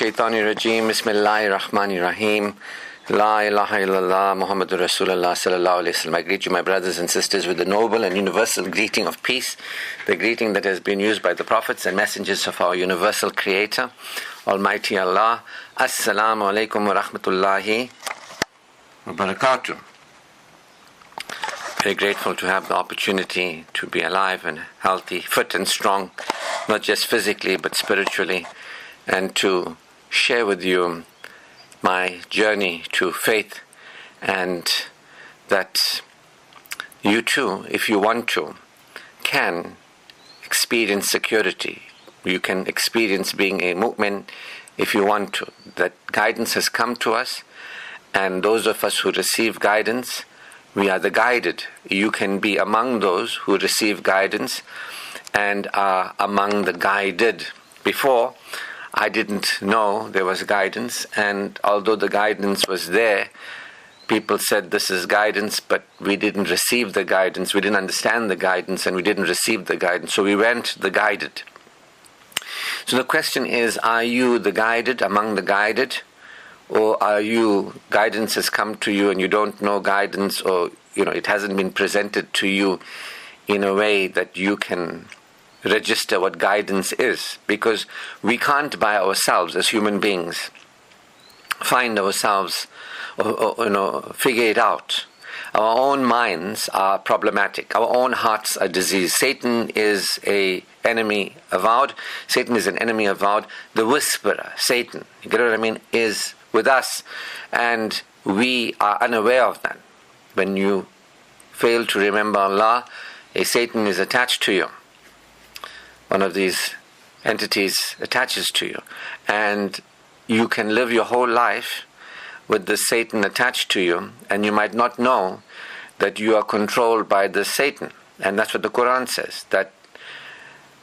Shaitanir Rajim. Bismillahir Rahmanir Rahim. La ilaha illallah Muhammadur Rasulullah sallallahu alayhi wa sallam. I greet you, my brothers and sisters, with the noble and universal greeting of peace, the greeting that has been used by the prophets and messengers of our universal creator, Almighty Allah. Assalamu alaikum wa rahmatullahi wa barakatuh. Very grateful to have the opportunity to be alive and healthy, fit and strong, not just physically but spiritually, and to share with you my journey to faith, and that you too, if you want to, can experience security. You can experience being a mu'min if you want to. That guidance has come to us, and those of us who receive guidance, we are the guided. You can be among those who receive guidance and are among the guided. Before, I didn't know there was guidance, and although the guidance was there, people said this is guidance, but we didn't receive the guidance, we didn't understand the guidance, and we didn't receive the guidance, so we went the guided. So the question is, are you the guided among the guided? Or are you, guidance has come to you and you don't know guidance, or it hasn't been presented to you in a way that you can register what guidance is? Because we can't by ourselves as human beings find ourselves or figure it out. Our own minds are problematic. Our own hearts are diseased. Satan is an enemy avowed. Satan is an enemy avowed. The whisperer, Satan, you get what I mean, is with us, and we are unaware of that. When you fail to remember Allah, a Satan is attached to you. One of these entities attaches to you, and you can live your whole life with the Satan attached to you, and you might not know that you are controlled by the Satan. And that's what the Quran says, that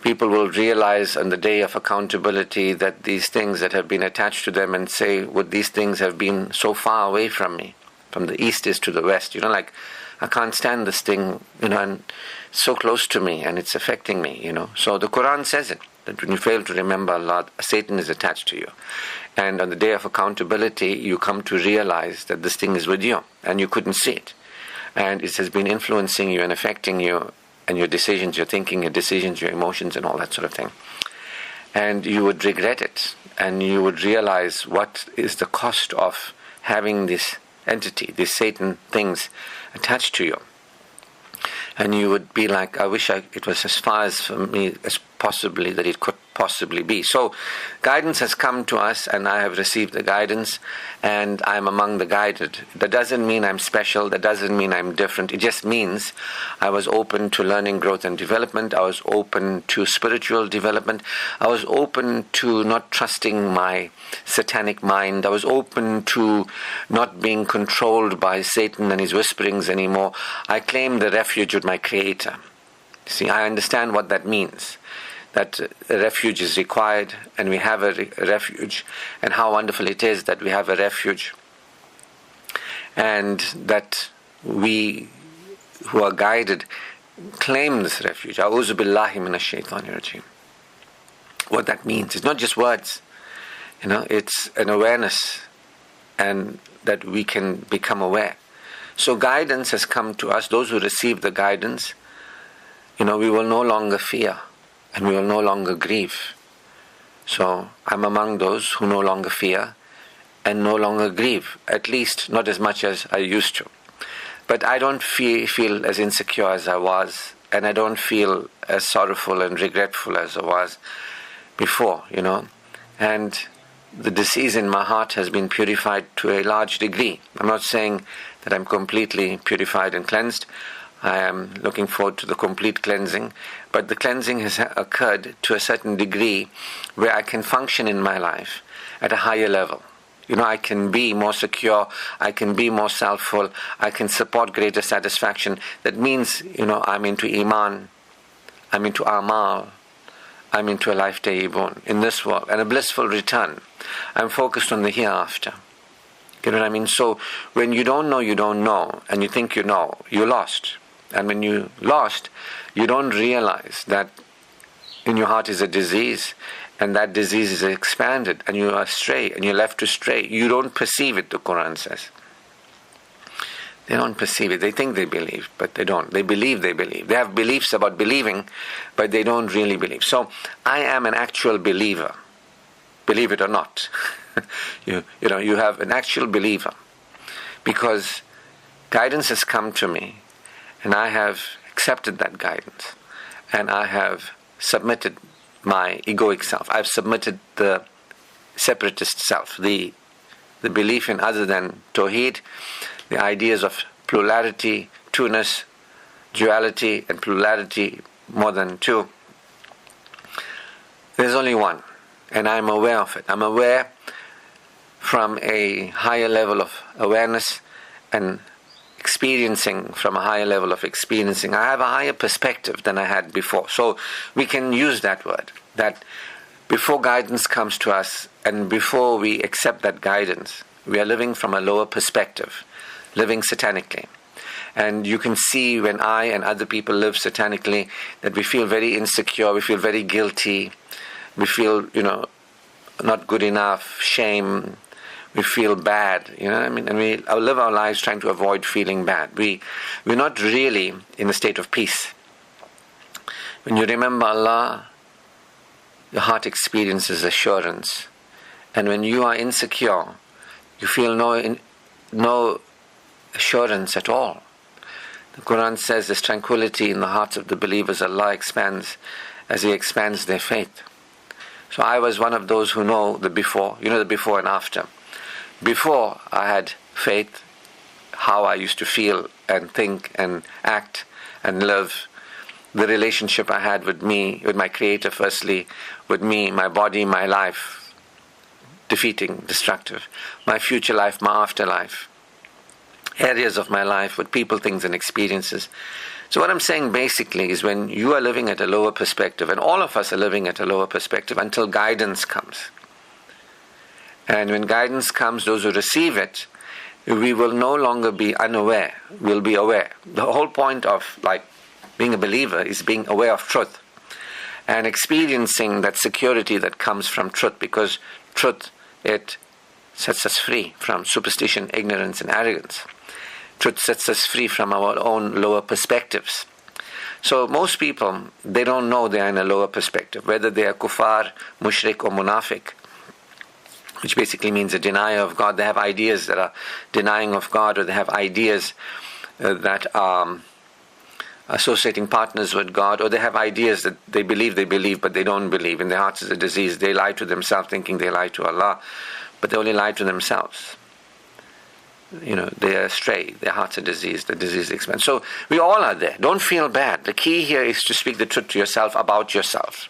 people will realize on the day of accountability that these things that have been attached to them, and say, would these things have been so far away from me? From the east is to the west. Like, I can't stand this thing, and so close to me, and it's affecting me, So the Quran says it, that when you fail to remember Allah, Satan is attached to you. And on the day of accountability, you come to realize that this thing is with you, and you couldn't see it. And it has been influencing you and affecting you, and your decisions, your thinking, your decisions, your emotions, and all that sort of thing. And you would regret it, and you would realize what is the cost of having this entity, these Satan things attached to you. And you would be like, I wish it was as far as for me as possibly that it could possibly be. So guidance has come to us, and I have received the guidance, and I'm among the guided. That doesn't mean I'm special, that doesn't mean I'm different. It just means I was open to learning, growth and development. I was open to spiritual development. I was open to not trusting my satanic mind. I was open to not being controlled by Satan and his whisperings anymore. I claimed the refuge with my Creator. See, I understand what that means. That a refuge is required, and we have a refuge, and how wonderful it is that we have a refuge, and that we who are guided claim this refuge. A'udhu billahi minash shaitanir rajim. What that means, it's not just words, it's an awareness, and that we can become aware. So guidance has come to us. Those who receive the guidance, we will no longer fear, and we will no longer grieve. So I'm among those who no longer fear and no longer grieve, at least not as much as I used to. But I don't feel as insecure as I was, and I don't feel as sorrowful and regretful as I was before, And the disease in my heart has been purified to a large degree. I'm not saying that I'm completely purified and cleansed. I am looking forward to the complete cleansing, but the cleansing has occurred to a certain degree where I can function in my life at a higher level. I can be more secure, I can be more self-full, I can support greater satisfaction. That means, I'm into Iman, I'm into Amal, I'm into a life tayyibun in this world, and a blissful return. I'm focused on the hereafter. You know what I mean? So when you don't know, and you think you know, you're lost. And when you lost, you don't realize that in your heart is a disease, and that disease is expanded, and you are astray, and you're left to stray. You don't perceive it, the Quran says. They don't perceive it. They think they believe, but they don't. They believe they believe. They have beliefs about believing, but they don't really believe. So I am an actual believer. Believe it or not. You have an actual believer. Because guidance has come to me, and I have accepted that guidance. And I have submitted my egoic self. I've submitted the separatist self, the belief in other than Tawheed, the ideas of plurality, two-ness, duality, and plurality more than two. There's only one, and I'm aware of it. I'm aware from a higher level of awareness and experiencing from a higher level of experiencing. I have a higher perspective than I had before. So we can use that word, that before guidance comes to us and before we accept that guidance, we are living from a lower perspective, living satanically. And you can see when I and other people live satanically that we feel very insecure, we feel very guilty, we feel, not good enough, shame, we feel bad, and we live our lives trying to avoid feeling bad. We're not really in a state of peace. When you remember Allah, your heart experiences assurance. And when you are insecure, you feel no assurance at all. The Quran says there's tranquility in the hearts of the believers. Allah expands as He expands their faith. So I was one of those who know the before, the before and after. Before I had faith, how I used to feel and think and act and live, the relationship I had with me, with my Creator firstly, with me, my body, my life, defeating, destructive, my future life, my afterlife, areas of my life with people, things and experiences. So what I'm saying basically is when you are living at a lower perspective, and all of us are living at a lower perspective until guidance comes. And when guidance comes, those who receive it, we will no longer be unaware, we'll be aware. The whole point of being a believer is being aware of truth and experiencing that security that comes from truth, because truth, it sets us free from superstition, ignorance and arrogance. Truth sets us free from our own lower perspectives. So most people, they don't know they are in a lower perspective, whether they are kuffar, mushrik or munafiq, which basically means a denier of God. They have ideas that are denying of God, or they have ideas that are associating partners with God, or they have ideas that they believe, but they don't believe. In their hearts is a disease. They lie to themselves thinking they lie to Allah, but they only lie to themselves. They are astray. Their hearts are diseased. The disease expands. So we all are there. Don't feel bad. The key here is to speak the truth to yourself about yourself,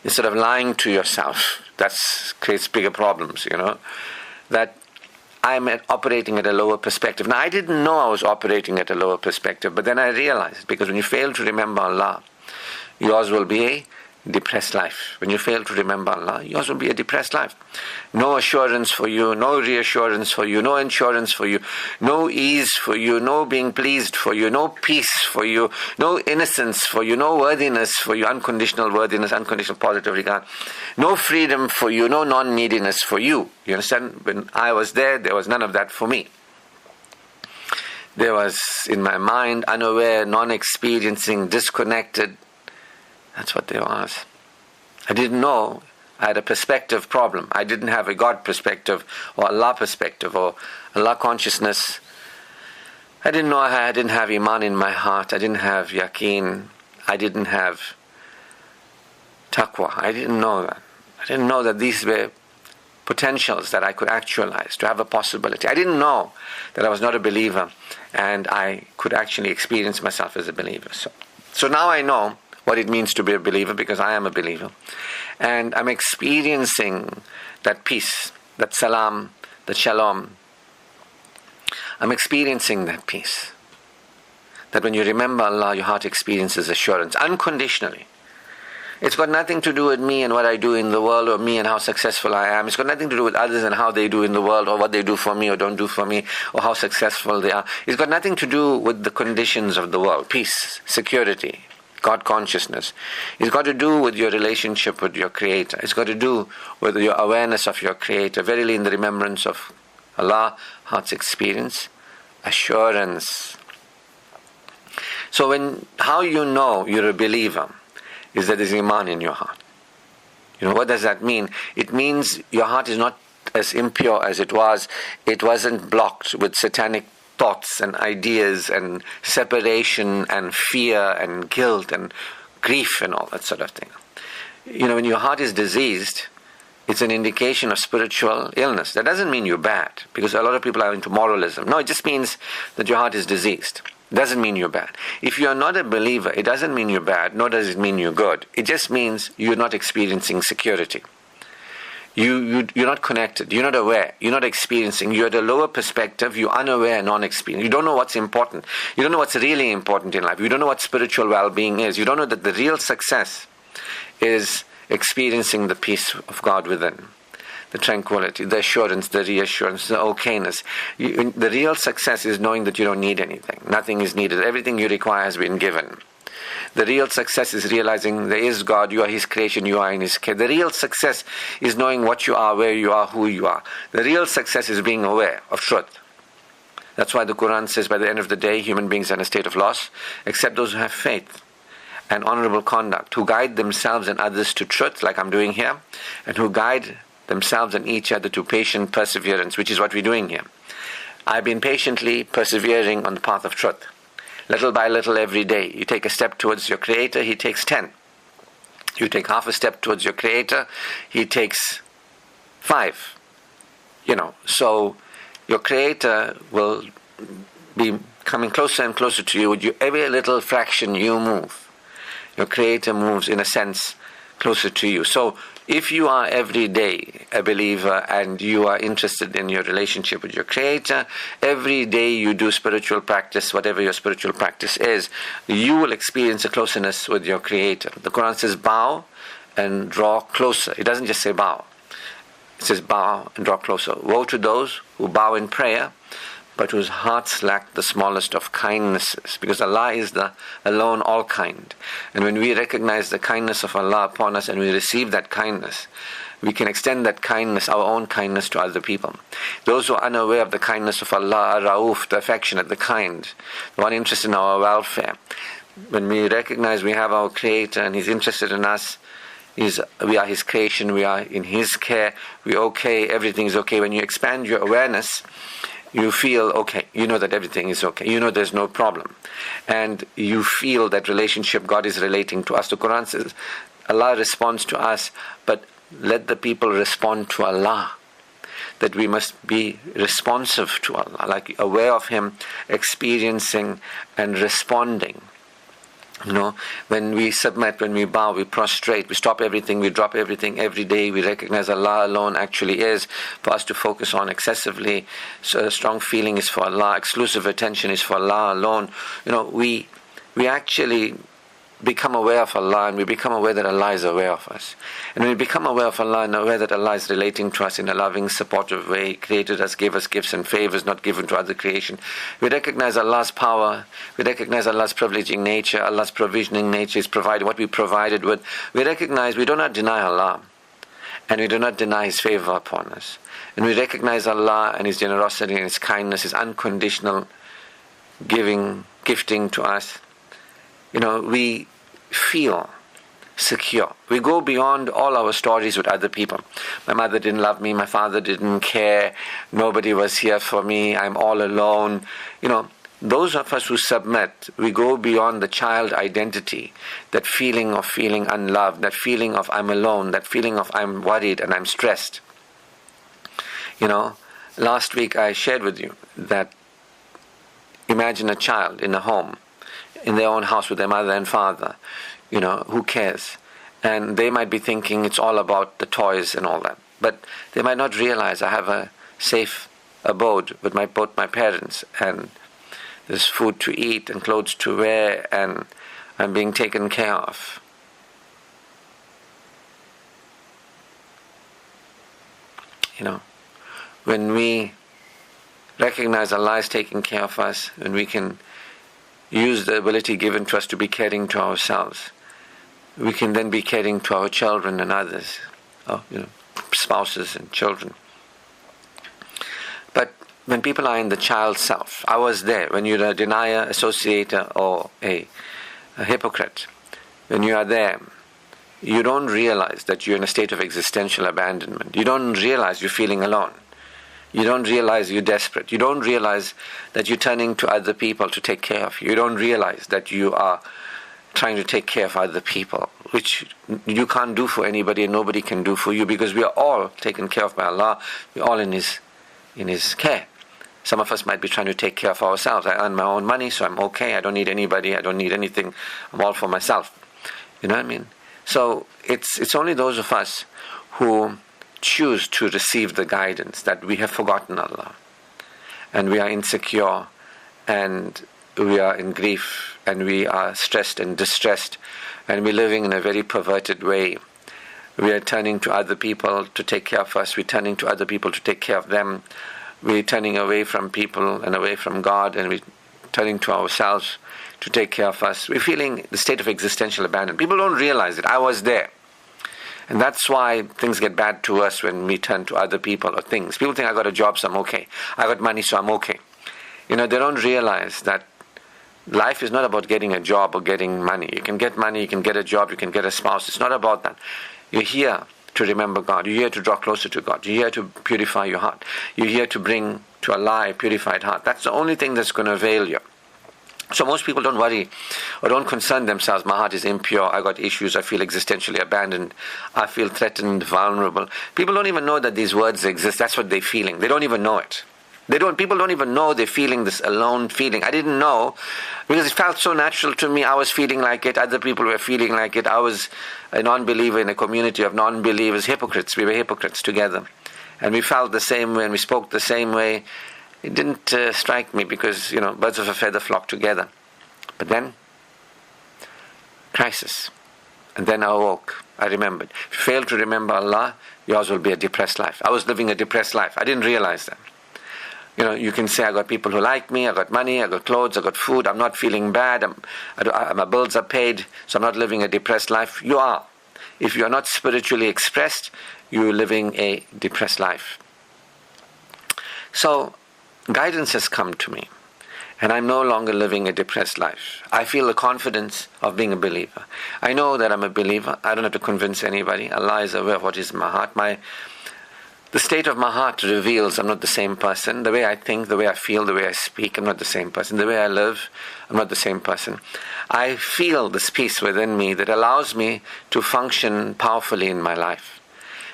instead of lying to yourself. That creates bigger problems, that I'm operating at a lower perspective. Now, I didn't know I was operating at a lower perspective, but then I realized, because when you fail to remember Allah, yours will be a depressed life. When you fail to remember Allah, yours will be a depressed life. No assurance for you, no reassurance for you, no insurance for you, no ease for you, no being pleased for you, no peace for you, no innocence for you, no worthiness for you, unconditional worthiness, unconditional positive regard, no freedom for you, no non-neediness for you. You understand? When I was there was none of that for me. There was, in my mind, unaware, non-experiencing, disconnected. That's what there was. I didn't know I had a perspective problem. I didn't have a God perspective or Allah perspective or Allah consciousness. I didn't know I didn't have Iman in my heart. I didn't have Yaqeen. I didn't have Taqwa. I didn't know that. I didn't know that these were potentials that I could actualize, to have a possibility. I didn't know that I was not a believer and I could actually experience myself as a believer. So now I know what it means to be a believer, because I am a believer. And I'm experiencing that peace, that salam, that shalom. I'm experiencing that peace. That when you remember Allah, your heart experiences assurance, unconditionally. It's got nothing to do with me and what I do in the world, or me and how successful I am. It's got nothing to do with others and how they do in the world, or what they do for me or don't do for me, or how successful they are. It's got nothing to do with the conditions of the world. Peace, security, God consciousness. It's got to do with your relationship with your Creator. It's got to do with your awareness of your Creator. Verily, in the remembrance of Allah, hearts experience assurance. So how you know you're a believer is that there's iman in your heart. What does that mean? It means your heart is not as impure as it was. It wasn't blocked with satanic thoughts and ideas and separation and fear and guilt and grief and all that sort of thing. When your heart is diseased, it's an indication of spiritual illness. That doesn't mean you're bad, because a lot of people are into moralism. No, it just means that your heart is diseased. It doesn't mean you're bad. If you're not a believer, it doesn't mean you're bad, nor does it mean you're good. It just means you're not experiencing security. You're not connected, you're not aware, you're not experiencing, you're at a lower perspective, you're unaware, non-experienced. You don't know what's important. You don't know what's really important in life. You don't know what spiritual well-being is. You don't know that the real success is experiencing the peace of God within, the tranquility, the assurance, the reassurance, the okayness. The real success is knowing that you don't need anything. Nothing is needed. Everything you require has been given. The real success is realizing there is God, you are His creation, you are in His care. The real success is knowing what you are, where you are, who you are. The real success is being aware of truth. That's why the Quran says by the end of the day, human beings are in a state of loss, except those who have faith and honorable conduct, who guide themselves and others to truth, like I'm doing here, and who guide themselves and each other to patient perseverance, which is what we're doing here. I've been patiently persevering on the path of truth. Little by little every day. You take a step towards your Creator, He takes 10. You take half a step towards your Creator, He takes 5. So your Creator will be coming closer and closer to you. With every little fraction you move, your Creator moves, in a sense, closer to you. So if you are every day a believer and you are interested in your relationship with your Creator, every day you do spiritual practice, whatever your spiritual practice is, you will experience a closeness with your Creator. The Quran says bow and draw closer. It doesn't just say bow. It says bow and draw closer. Woe to those who bow in prayer, but whose hearts lack the smallest of kindnesses, because Allah is the alone all kind. And when we recognize the kindness of Allah upon us and we receive that kindness, we can extend that kindness, our own kindness, to other people. Those who are unaware of the kindness of Allah are Rauf, the affectionate, the kind, the one interested in our welfare. When we recognize we have our Creator and He's interested in us, we are His creation, we are in His care, we're okay, everything is okay. When you expand your awareness, you feel okay. You know that everything is okay. You know there's no problem. And you feel that relationship God is relating to us. The Quran says Allah responds to us, but let the people respond to Allah. That we must be responsive to Allah, like aware of Him, experiencing and responding. When we submit, when we bow, we prostrate, we stop everything, we drop everything every day, we recognize Allah alone actually is for us to focus on excessively. So a strong feeling is for Allah, exclusive attention is for Allah alone. We actually become aware of Allah, and we become aware that Allah is aware of us. And when we become aware of Allah and aware that Allah is relating to us in a loving, supportive way, created us, gave us gifts and favors not given to other creation, we recognize Allah's power, we recognize Allah's privileging nature, Allah's provisioning nature is provided, what we provided with. We recognize we do not deny Allah, and we do not deny His favor upon us. And we recognize Allah and His generosity and His kindness, His unconditional gifting to us. We feel secure. We go beyond all our stories with other people. My mother didn't love me, my father didn't care, nobody was here for me, I'm all alone. Those of us who submit, we go beyond the child identity, that feeling of feeling unloved, that feeling of I'm alone, that feeling of I'm worried and I'm stressed. Last week I shared with you that imagine a child in a home, in their own house with their mother and father, who cares? And they might be thinking it's all about the toys and all that. But they might not realize I have a safe abode with both my parents, and there's food to eat and clothes to wear, and I'm being taken care of. When we recognize Allah is taking care of us, and we can use the ability given to us to be caring to ourselves, we can then be caring to our children and others, spouses and children. But when people are in the child self, I was there. When you're a denier, associator, or a hypocrite, when you are there, you don't realize that you're in a state of existential abandonment. You don't realize you're feeling alone. You don't realize you're desperate. You don't realize that you're turning to other people to take care of you. You don't realize that you are trying to take care of other people, which you can't do for anybody and nobody can do for you, because we are all taken care of by Allah. We're all in His care. Some of us might be trying to take care of ourselves. I earn my own money, so I'm okay. I don't need anybody. I don't need anything. I'm all for myself. You know what I mean? So it's only those of us who choose to receive the guidance that we have forgotten Allah, and we are insecure, and we are in grief, and we are stressed and distressed, and we're living in a very perverted way. We are turning to other people to take care of us. We're turning to other people to take care of them. We're turning away from people and away from God, and we're turning to ourselves to take care of us. We're feeling the state of existential abandonment. People don't realize it. I was there. And that's why things get bad to us when we turn to other people or things. People think I got a job, so I'm okay. I got money, so I'm okay. They don't realize that life is not about getting a job or getting money. You can get money, you can get a job, you can get a spouse. It's not about that. You're here to remember God. You're here to draw closer to God. You're here to purify your heart. You're here to bring to Allah a purified heart. That's the only thing that's going to avail you. So most people don't worry or don't concern themselves. My heart is impure. I got issues. I feel existentially abandoned. I feel threatened, vulnerable. People don't even know that these words exist. That's what they're feeling. They don't even know it. People don't even know they're feeling this alone feeling. I didn't know because it felt so natural to me. I was feeling like it. Other people were feeling like it. I was a non-believer in a community of non-believers, hypocrites. We were hypocrites together. And we felt the same way and we spoke the same way. It didn't strike me because, birds of a feather flock together. But then, crisis. And then I awoke. I remembered. If you fail to remember Allah, yours will be a depressed life. I was living a depressed life. I didn't realize that. You can say, I got people who like me, I got money, I got clothes, I got food, I'm not feeling bad, my bills are paid, so I'm not living a depressed life. You are. If you are not spiritually expressed, you're living a depressed life. So, guidance has come to me, and I'm no longer living a depressed life. I feel the confidence of being a believer. I know that I'm a believer. I don't have to convince anybody. Allah is aware of what is in my heart. The state of my heart reveals I'm not the same person. The way I think, the way I feel, the way I speak, I'm not the same person. The way I live, I'm not the same person. I feel this peace within me that allows me to function powerfully in my life.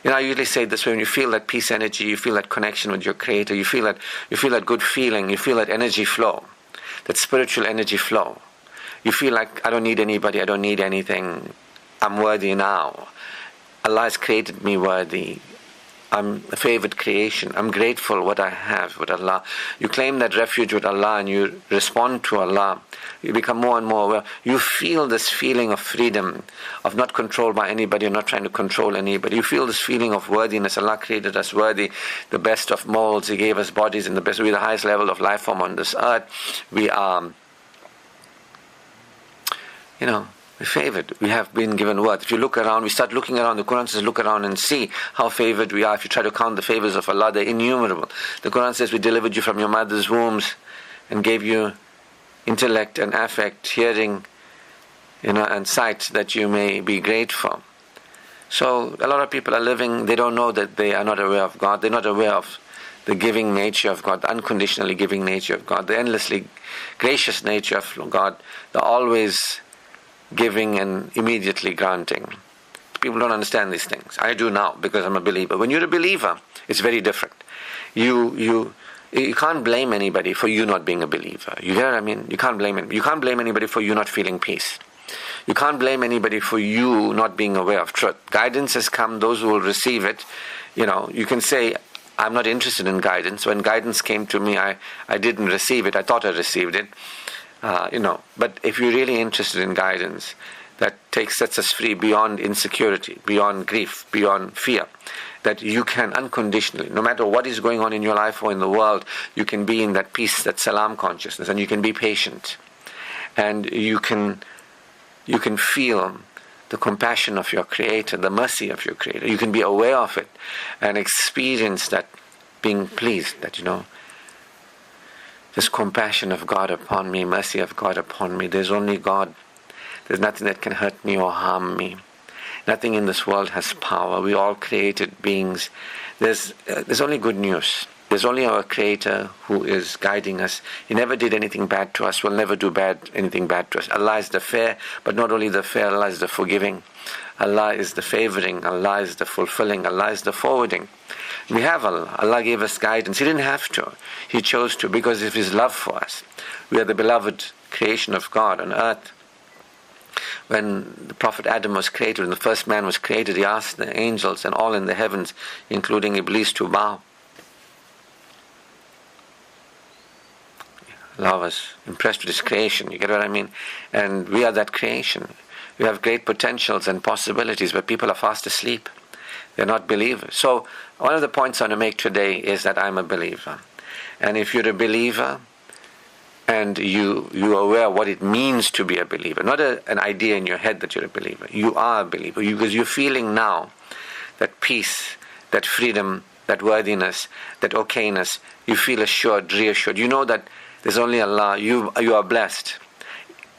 I usually say this way: when you feel that peace energy, you feel that connection with your Creator, you feel that good feeling, you feel that energy flow, that spiritual energy flow. You feel like I don't need anybody, I don't need anything, I'm worthy now. Allah has created me worthy. I'm a favored creation. I'm grateful what I have with Allah. You claim that refuge with Allah and you respond to Allah. You become more and more aware. You feel this feeling of freedom, of not controlled by anybody, or not trying to control anybody. You feel this feeling of worthiness. Allah created us worthy, the best of molds. He gave us bodies in the best. We're the highest level of life form on this earth. We are, we're favored. We have been given worth. If you look around, we start looking around. The Quran says, look around and see how favored we are. If you try to count the favors of Allah, they're innumerable. The Quran says, we delivered you from your mother's wombs and gave you intellect and affect, hearing, and sight that you may be grateful. So a lot of people are living, they don't know that they are not aware of God. They're not aware of the giving nature of God, the unconditionally giving nature of God, the endlessly gracious nature of God, the always giving and immediately granting. People don't understand these things. I do now because I'm a believer. When you're a believer, it's very different. You can't blame anybody for you not being a believer. You hear what I mean? You can't blame anybody. You can't blame anybody for you not feeling peace. You can't blame anybody for you not being aware of truth. Guidance has come. Those who will receive it, you can say, I'm not interested in guidance. When guidance came to me, I didn't receive it. I thought I received it. But if you're really interested in guidance, that sets us free beyond insecurity, beyond grief, beyond fear, that you can unconditionally, no matter what is going on in your life or in the world, you can be in that peace, that salam consciousness, and you can be patient. and you can feel the compassion of your Creator, the mercy of your Creator. You can be aware of it and experience that being pleased, that this compassion of God upon me, mercy of God upon me. There's only God. There's nothing that can hurt me or harm me. Nothing in this world has power. We all created beings. There's only good news. There's only our Creator who is guiding us. He never did anything bad to us, will never do anything bad to us. Allah is the fair, but not only the fair, Allah is the forgiving. Allah is the favoring. Allah is the fulfilling. Allah is the forwarding. We have Allah. Allah gave us guidance. He didn't have to. He chose to because of His love for us. We are the beloved creation of God on earth. When the Prophet Adam was created, when the first man was created, he asked the angels and all in the heavens, including Iblis, to bow. Allah was impressed with His creation, you get what I mean? And we are that creation. We have great potentials and possibilities, but people are fast asleep. They're not believers. So one of the points I want to make today is that I'm a believer. And if you're a believer, and you are aware of what it means to be a believer, not an idea in your head that you're a believer. You are a believer because you're feeling now that peace, that freedom, that worthiness, that okayness. You feel assured, reassured. You know that there's only Allah. You are blessed.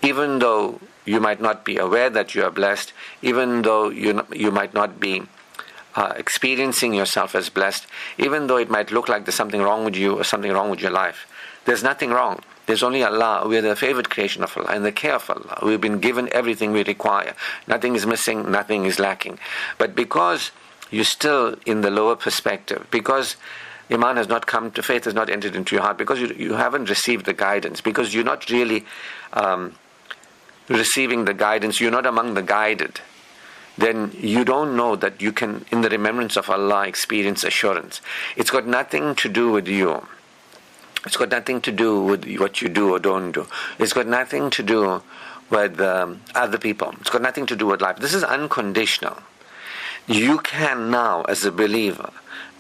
Even though you might not be aware that you are blessed, even though you might not be experiencing yourself as blessed, even though it might look like there's something wrong with you or something wrong with your life, there's nothing wrong. There's only Allah. We are the favored creation of Allah and the care of Allah. We've been given everything we require. Nothing is missing, nothing is lacking. But because you're still in the lower perspective, because Iman has not come to, faith has not entered into your heart, because you haven't received the guidance, because you're not really receiving the guidance, you're not among the guided, then you don't know that you can, in the remembrance of Allah, experience assurance. It's got nothing to do with you. It's got nothing to do with what you do or don't do. It's got nothing to do with other people. It's got nothing to do with life. This is unconditional. You can now, as a believer,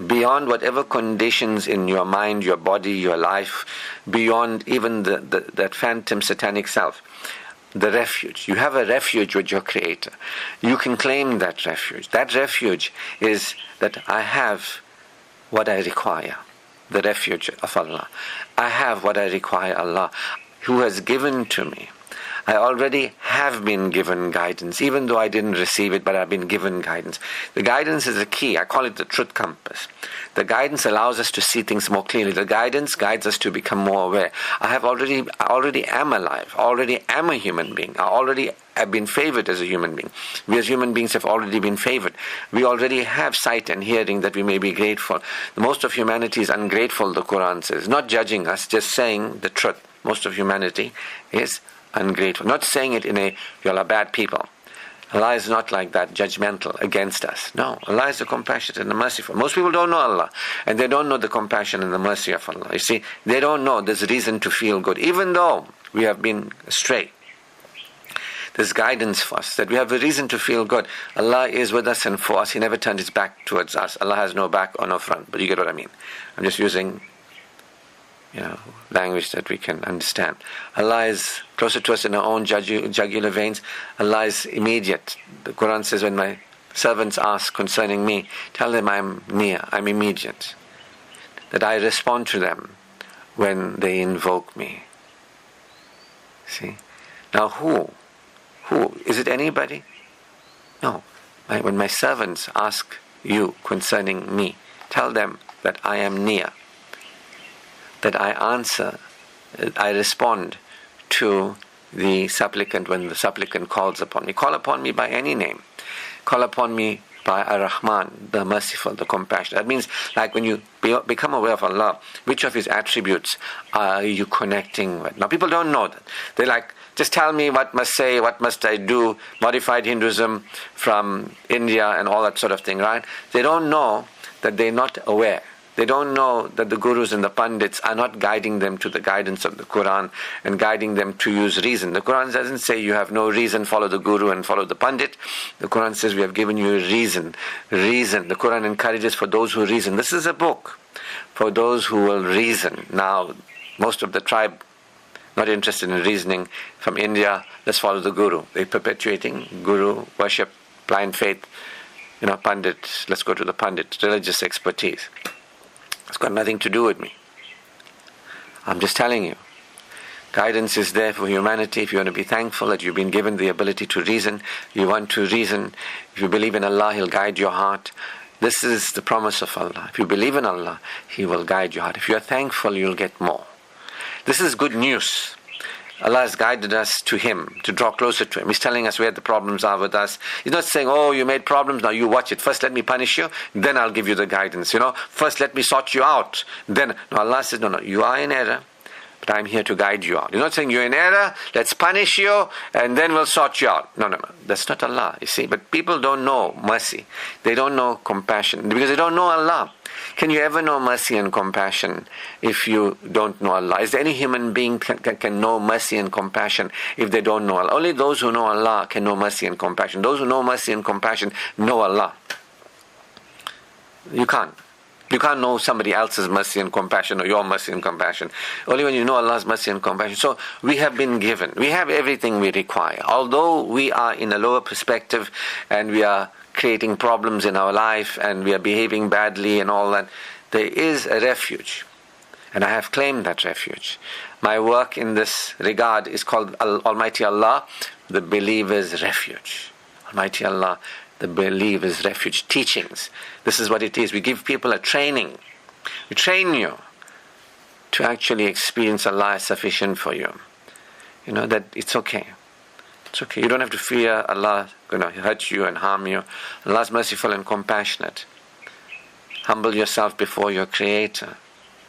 beyond whatever conditions in your mind, your body, your life, beyond even that phantom satanic self, the refuge. You have a refuge with your Creator. You can claim that refuge. That refuge is that I have what I require. The refuge of Allah. I have what I require, Allah, who has given to me. I already have been given guidance, even though I didn't receive it, but I've been given guidance. The guidance is the key. I call it the truth compass. The guidance allows us to see things more clearly. The guidance guides us to become more aware. I already am alive. I already am a human being. I already have been favored as a human being. We as human beings have already been favored. We already have sight and hearing that we may be grateful. Most of humanity is ungrateful, the Quran says. Not judging us, just saying the truth. Most of humanity is ungrateful. Not saying it in a, you all are bad people. Allah is not like that, judgmental against us. No, Allah is the compassionate and the merciful. Most people don't know Allah, and they don't know the compassion and the mercy of Allah. You see, they don't know there's reason to feel good, even though we have been astray. There's guidance for us, that we have a reason to feel good. Allah is with us and for us. He never turned His back towards us. Allah has no back or no front, but you get what I mean. I'm just using language that we can understand. Allah is closer to us in our own jugular veins. Allah is immediate. The Quran says, when my servants ask concerning me, tell them I'm near, I'm immediate. That I respond to them when they invoke me. See? Now who? Is it anybody? No. When my servants ask you concerning me, tell them that I am near. That I answer, I respond to the supplicant when the supplicant calls upon me. Call upon me by any name. Call upon me by Ar-Rahman, the merciful, the compassionate. That means, like when you become aware of Allah, which of His attributes are you connecting with? Now people don't know that. They're like, just tell me what must say, what must I do, modified Hinduism from India and all that sort of thing, right? They don't know that they're not aware. They don't know that the gurus and the pandits are not guiding them to the guidance of the Quran and guiding them to use reason. The Quran doesn't say you have no reason, follow the guru and follow the pandit. The Quran says we have given you reason. Reason. The Quran encourages for those who reason. This is a book for those who will reason. Now, most of the tribe not interested in reasoning. From India, let's follow the Guru. They're perpetuating Guru, worship, blind faith, Pandit, let's go to the Pandit, religious expertise. It's got nothing to do with me. I'm just telling you. Guidance is there for humanity. If you want to be thankful that you've been given the ability to reason, you want to reason. If you believe in Allah, He'll guide your heart. This is the promise of Allah. If you believe in Allah, He will guide your heart. If you are thankful, you'll get more. This is good news. Allah has guided us to Him, to draw closer to Him. He's telling us where the problems are with us. He's not saying, oh, you made problems, now you watch it. First let me punish you, then I'll give you the guidance. First let me sort you out. Then, no, Allah says, no, you are in error, but I'm here to guide you out. He's not saying you're in error, let's punish you, and then we'll sort you out. No. That's not Allah, you see. But people don't know mercy. They don't know compassion, because they don't know Allah. Can you ever know mercy and compassion if you don't know Allah? Is there any human being can know mercy and compassion if they don't know Allah? Only those who know Allah can know mercy and compassion. Those who know mercy and compassion know Allah. You can't. You can't know somebody else's mercy and compassion or your mercy and compassion. Only when you know Allah's mercy and compassion. So we have been given. We have everything we require. Although we are in a lower perspective and we are creating problems in our life and we are behaving badly and all that, there is a refuge. And I have claimed that refuge. My work in this regard is called Almighty Allah, the Believer's Refuge. Almighty Allah, the Believer's Refuge. Teachings. This is what it is. We give people a training. We train you to actually experience Allah as sufficient for you. That it's okay. It's okay. You don't have to fear Allah going to hurt you and harm you. Allah is merciful and compassionate. Humble yourself before your Creator.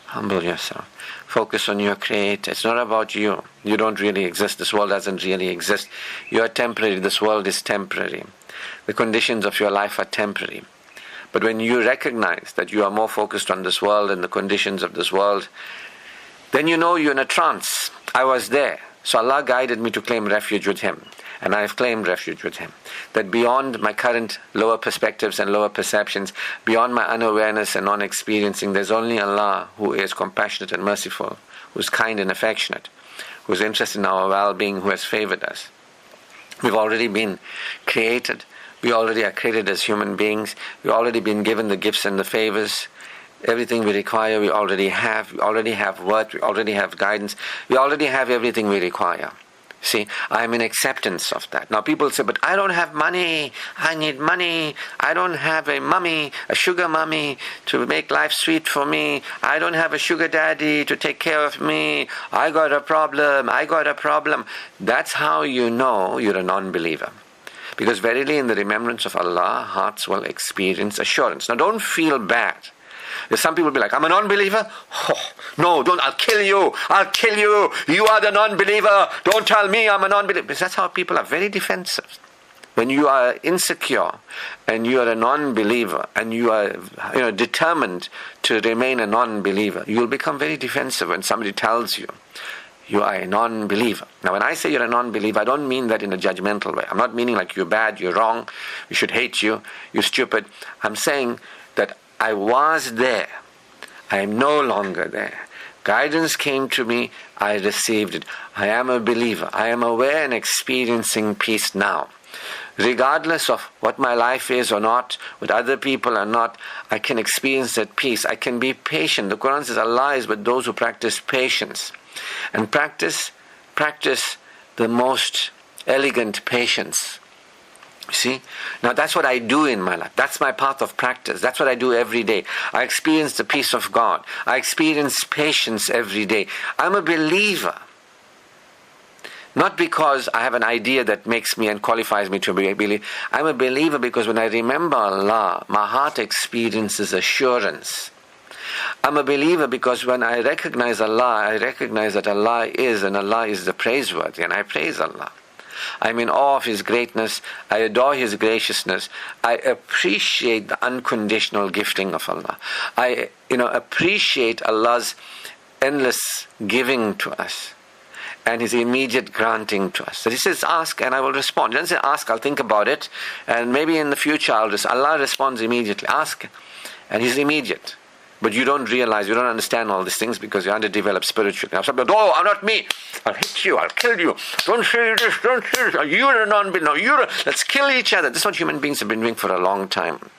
Humble yourself. Focus on your Creator. It's not about you. You don't really exist. This world doesn't really exist. You are temporary. This world is temporary. The conditions of your life are temporary. But when you recognize that you are more focused on this world and the conditions of this world, then you know you're in a trance. I was there. So Allah guided me to claim refuge with Him. And I have claimed refuge with Him. That beyond my current lower perspectives and lower perceptions, beyond my unawareness and non-experiencing, there's only Allah who is compassionate and merciful, who is kind and affectionate, who is interested in our well-being, who has favored us. We've already been created. We already are created as human beings. We've already been given the gifts and the favors. Everything we require, we already have. We already have work. We already have guidance. We already have everything we require. See, I'm in acceptance of that. Now people say, but I don't have money. I need money. I don't have a mummy, a sugar mummy to make life sweet for me. I don't have a sugar daddy to take care of me. I got a problem. That's how you know you're a non-believer. Because verily in the remembrance of Allah, hearts will experience assurance. Now don't feel bad. There's some people will be like, I'm a non-believer? Oh, no, don't, I'll kill you. You are the non-believer. Don't tell me I'm a non-believer. Because that's how people are, very defensive. When you are insecure and you are a non-believer and you are determined to remain a non-believer, you will become very defensive when somebody tells you you are a non-believer. Now when I say you're a non-believer, I don't mean that in a judgmental way. I'm not meaning like you're bad, you're wrong, we should hate you, you're stupid. I'm saying that I was there. I am no longer there. Guidance came to me, I received it. I am a believer. I am aware and experiencing peace now. Regardless of what my life is or not, with other people or not, I can experience that peace. I can be patient. The Quran says Allah is with those who practice patience. And practice the most elegant patience. You see? Now that's what I do in my life. That's my path of practice. That's what I do every day. I experience the peace of God. I experience patience every day. I'm a believer. Not because I have an idea that makes me and qualifies me to be a believer. I'm a believer because when I remember Allah, my heart experiences assurance. I'm a believer because when I recognize Allah, I recognize that Allah is, and Allah is the praiseworthy, and I praise Allah. I'm in awe of His greatness. I adore His graciousness. I appreciate the unconditional gifting of Allah. I appreciate Allah's endless giving to us and His immediate granting to us. So He says, ask and I will respond. He doesn't say, ask, I'll think about it, and maybe in the future Allah responds immediately. Ask, and He's immediate. But you don't realize, you don't understand all these things because you're underdeveloped spiritually. Now somebody, oh, not me. I'll hit you, I'll kill you. Don't say this, don't say this. You're a non-believer. Let's kill each other. This is what human beings have been doing for a long time.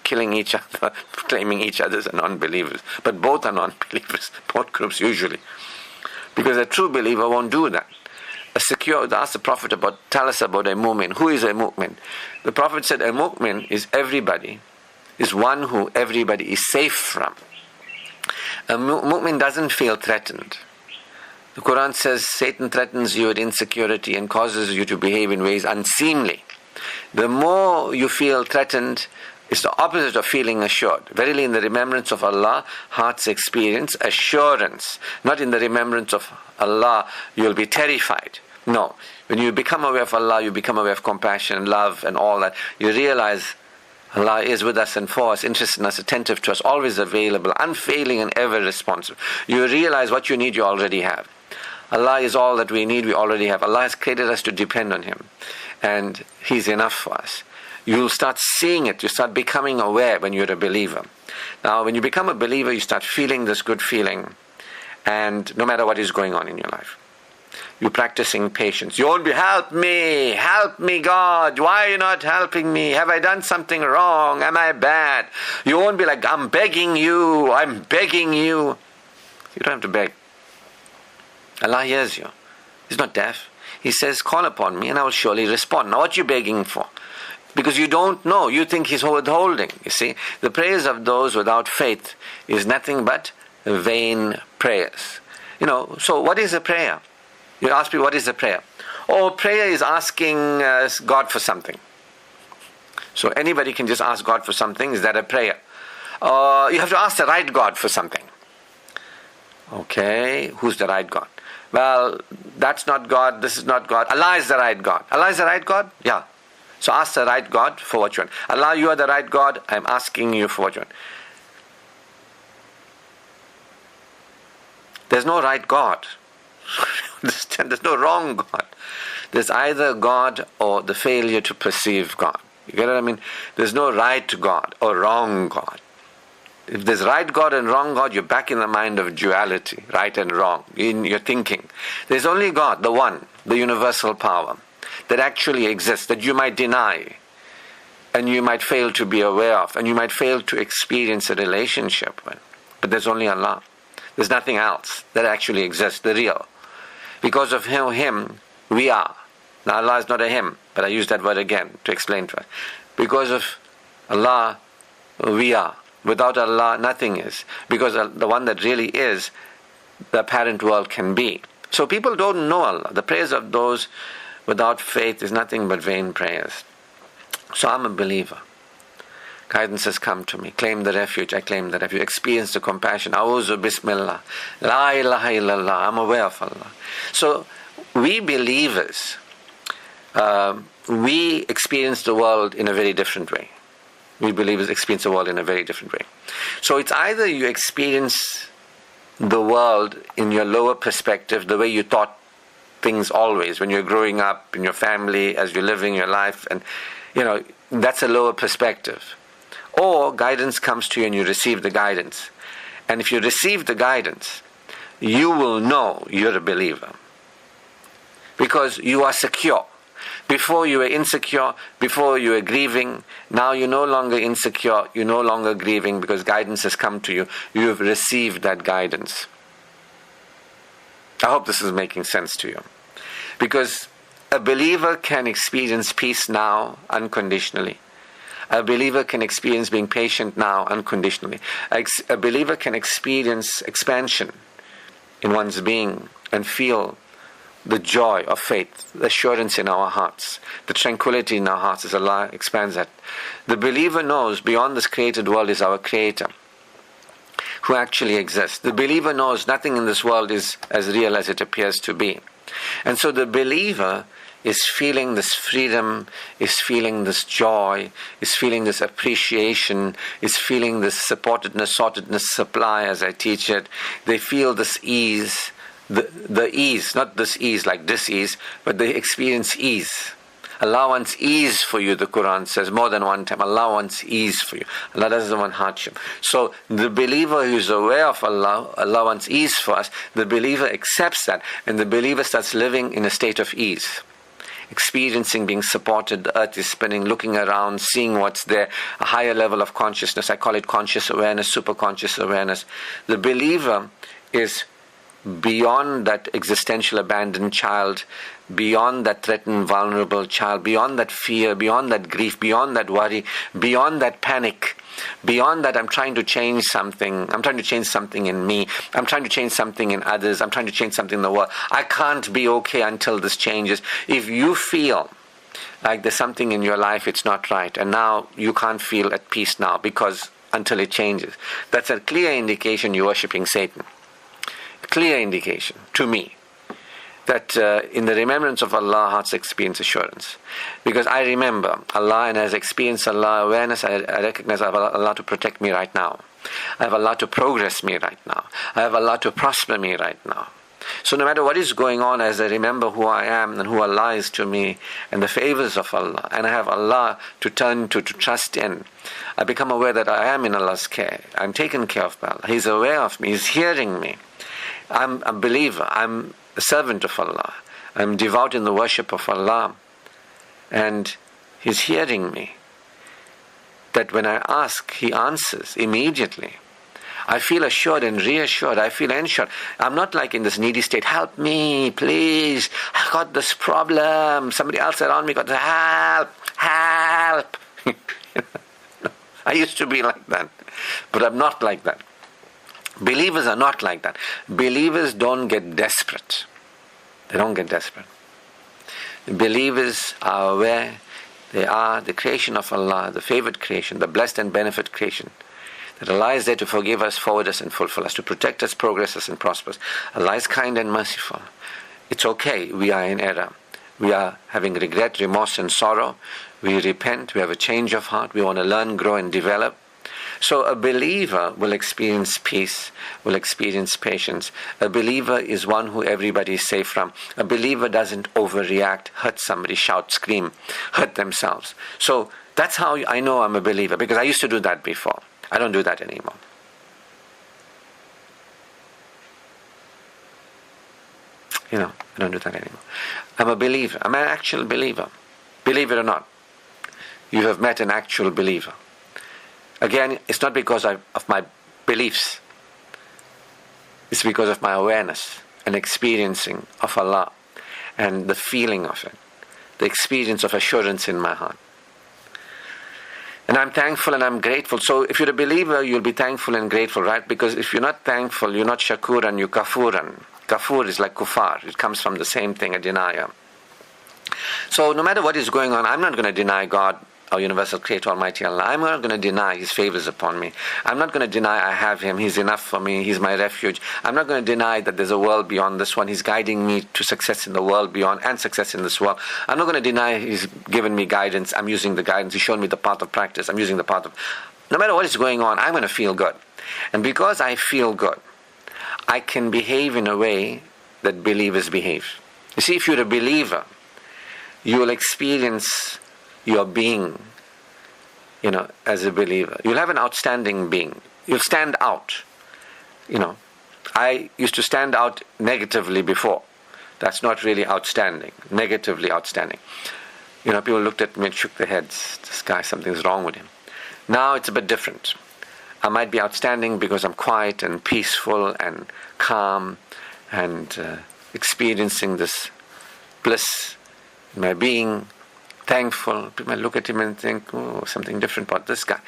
Killing each other, claiming each other as non-believers. But both are non-believers, both groups usually. Because a true believer won't do that. Ask the Prophet tell us about a mu'min. Who is a mu'min? The Prophet said a mu'min is everybody, is one who everybody is safe from. A mu'min doesn't feel threatened. The Quran says Satan threatens you with insecurity and causes you to behave in ways unseemly. The more you feel threatened, it's the opposite of feeling assured. Verily, in the remembrance of Allah, hearts experience assurance. Not in the remembrance of Allah, you'll be terrified. No. When you become aware of Allah, you become aware of compassion, love, and all that. You realize Allah is with us and for us, interested in us, attentive to us, always available, unfailing and ever responsive. You realize what you need, you already have. Allah is all that we need, we already have. Allah has created us to depend on Him. And He's enough for us. You'll start seeing it. You start becoming aware when you're a believer. Now, when you become a believer, you start feeling this good feeling. And no matter what is going on in your life. You're practicing patience. You won't be, help me, God. Why are you not helping me? Have I done something wrong? Am I bad? You won't be like, I'm begging you. You don't have to beg. Allah hears you. He's not deaf. He says, call upon me and I will surely respond. Now, what are you begging for? Because you don't know. You think He's withholding. You see, the prayers of those without faith is nothing but vain prayers. So what is a prayer? You ask me, what is a prayer? Oh, prayer is asking God for something. So anybody can just ask God for something. Is that a prayer? You have to ask the right God for something. Okay, who's the right God? Well, that's not God, this is not God. Allah is the right God. Allah is the right God? Yeah. So ask the right God for what you want. Allah, you are the right God. I'm asking you for what you want. There's no right God. Understand? There's no wrong God. There's either God or the failure to perceive God. You get what I mean? There's no right God or wrong God. If there's right God and wrong God, you're back in the mind of duality, right and wrong, in your thinking. There's only God, the one, the universal power, that actually exists, that you might deny, and you might fail to be aware of, and you might fail to experience a relationship with. But there's only Allah. There's nothing else that actually exists, the real. Because of Him, we are. Now Allah is not a Him, but I use that word again to explain to us. Because of Allah, we are. Without Allah, nothing is. Because the one that really is, the apparent world can be. So people don't know Allah. The prayers of those without faith is nothing but vain prayers. So I'm a believer. Guidance has come to me. Claim the refuge. I claim the refuge. Experience the compassion. A'udhu bismillah. La ilaha illallah. I'm aware of Allah. So we believers, we experience the world in a very different way. We believers experience the world in a very different way. So it's either you experience the world in your lower perspective, the way you thought things always, when you're growing up in your family, as you're living your life, and that's a lower perspective. Or guidance comes to you and you receive the guidance. And if you receive the guidance, you will know you're a believer. Because you are secure. Before you were insecure, before you were grieving, now you're no longer insecure, you're no longer grieving because guidance has come to you. You have received that guidance. I hope this is making sense to you. Because a believer can experience peace now unconditionally. A believer can experience being patient now unconditionally. A believer can experience expansion in one's being and feel the joy of faith, the assurance in our hearts, the tranquility in our hearts as Allah expands that. The believer knows beyond this created world is our Creator, who actually exists. The believer knows nothing in this world is as real as it appears to be. And so the believer is feeling this freedom, is feeling this joy, is feeling this appreciation, is feeling this supportedness, sortedness, supply as I teach it. They feel this ease, the ease, not this ease like dis-ease, but they experience ease. Allah wants ease for you, the Quran says more than one time. Allah wants ease for you. Allah doesn't want hardship. So the believer who is aware of Allah, Allah wants ease for us, the believer accepts that, and the believer starts living in a state of ease. Experiencing, being supported, the earth is spinning, looking around, seeing what's there, a higher level of consciousness. I call it conscious awareness, super conscious awareness. The believer is beyond that existential abandoned child, beyond that threatened vulnerable child, beyond that fear, beyond that grief, beyond that worry, beyond that panic, beyond that I'm trying to change something. I'm trying to change something in me. I'm trying to change something in others. I'm trying to change something in the world. I can't be okay until this changes. If you feel like there's something in your life, it's not right, and now you can't feel at peace now because until it changes, that's a clear indication you're worshipping Satan. Clear indication to me that in the remembrance of Allah, hearts experience assurance. Because I remember Allah, and as I experience Allah awareness, I recognize I have Allah to protect me right now. I have Allah to progress me right now. I have Allah to prosper me right now. So no matter what is going on, as I remember who I am and who Allah is to me and the favors of Allah, and I have Allah to turn to trust in, I become aware that I am in Allah's care. I'm taken care of by Allah. He's aware of me. He's hearing me. I'm a believer. I'm a servant of Allah. I'm devout in the worship of Allah. And He's hearing me. That when I ask, He answers immediately. I feel assured and reassured. I feel ensured. I'm not like in this needy state. Help me, please. I've got this problem. Somebody else around me got this. Help. I used to be like that. But I'm not like that. Believers are not like that. Believers don't get desperate. They don't get desperate. Believers are aware they are the creation of Allah, the favored creation, the blessed and benefit creation. That Allah is there to forgive us, forward us, and fulfill us, to protect us, progress us, and prosper us. Allah is kind and merciful. It's okay, we are in error. We are having regret, remorse, and sorrow. We repent, we have a change of heart, we want to learn, grow, and develop. So a believer will experience peace, will experience patience. A believer is one who everybody is safe from. A believer doesn't overreact, hurt somebody, shout, scream, hurt themselves. So that's how I know I'm a believer, because I used to do that before. I don't do that anymore. I don't do that anymore. I'm a believer. I'm an actual believer. Believe it or not, you have met an actual believer. Again, it's not because of my beliefs. It's because of my awareness and experiencing of Allah and the feeling of it, the experience of assurance in my heart. And I'm thankful and I'm grateful. So if you're a believer, you'll be thankful and grateful, right? Because if you're not thankful, you're not shakuran, you're kafuran. Kafur is like kufar. It comes from the same thing, a denier. So no matter what is going on, I'm not going to deny God, our universal creator, Almighty Allah. I'm not going to deny His favors upon me. I'm not going to deny I have Him. He's enough for me. He's my refuge. I'm not going to deny that there's a world beyond this one. He's guiding me to success in the world beyond and success in this world. I'm not going to deny He's given me guidance. I'm using the guidance. He's shown me the path of practice. I'm using the path of... No matter what is going on, I'm going to feel good. And because I feel good, I can behave in a way that believers behave. You see, if you're a believer, you will experience your being, as a believer. You'll have an outstanding being. You'll stand out. I used to stand out negatively before. That's not really outstanding. Negatively outstanding. People looked at me and shook their heads. This guy, something's wrong with him. Now it's a bit different. I might be outstanding because I'm quiet and peaceful and calm and experiencing this bliss in my being, thankful. People might look at him and think, oh, something different about this guy.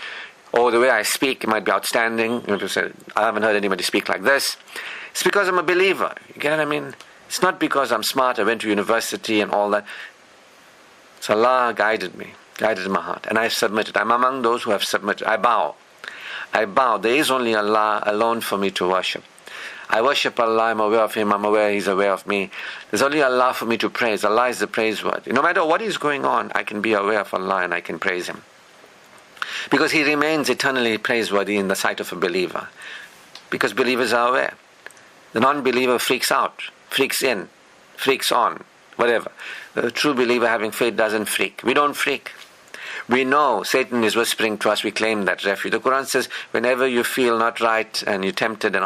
Or the way I speak, it might be outstanding. People say, I haven't heard anybody speak like this. It's because I'm a believer. You get what I mean? It's not because I'm smart, I went to university and all that. So Allah guided me, guided my heart. And I submitted. I'm among those who have submitted. I bow. There is only Allah alone for me to worship. I worship Allah, I'm aware of Him, I'm aware He's aware of me. There's only Allah for me to praise. Allah is the praiseworthy. No matter what is going on, I can be aware of Allah and I can praise Him. Because He remains eternally praiseworthy in the sight of a believer. Because believers are aware. The non-believer freaks out, freaks in, freaks on, whatever. The true believer having faith doesn't freak. We don't freak. We know Satan is whispering to us, we claim that refuge. The Quran says, whenever you feel not right and you're tempted,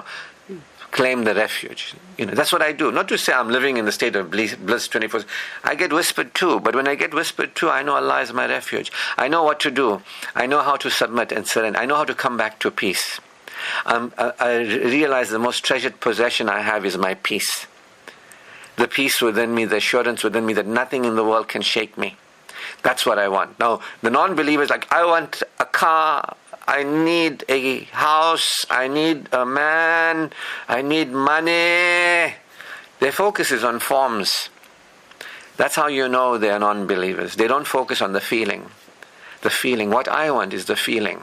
claim the refuge. That's what I do. Not to say I'm living in the state of bliss 24. I get whispered to, but when I get whispered to, I know Allah is my refuge. I know what to do. I know how to submit and surrender. I know how to come back to peace. I realize the most treasured possession I have is my peace. The peace within me, the assurance within me that nothing in the world can shake me. That's what I want. Now, the non-believer is like, I want a car, I need a house, I need a man, I need money. Their focus is on forms. That's how you know they are non-believers. They don't focus on the feeling. The feeling. What I want is the feeling.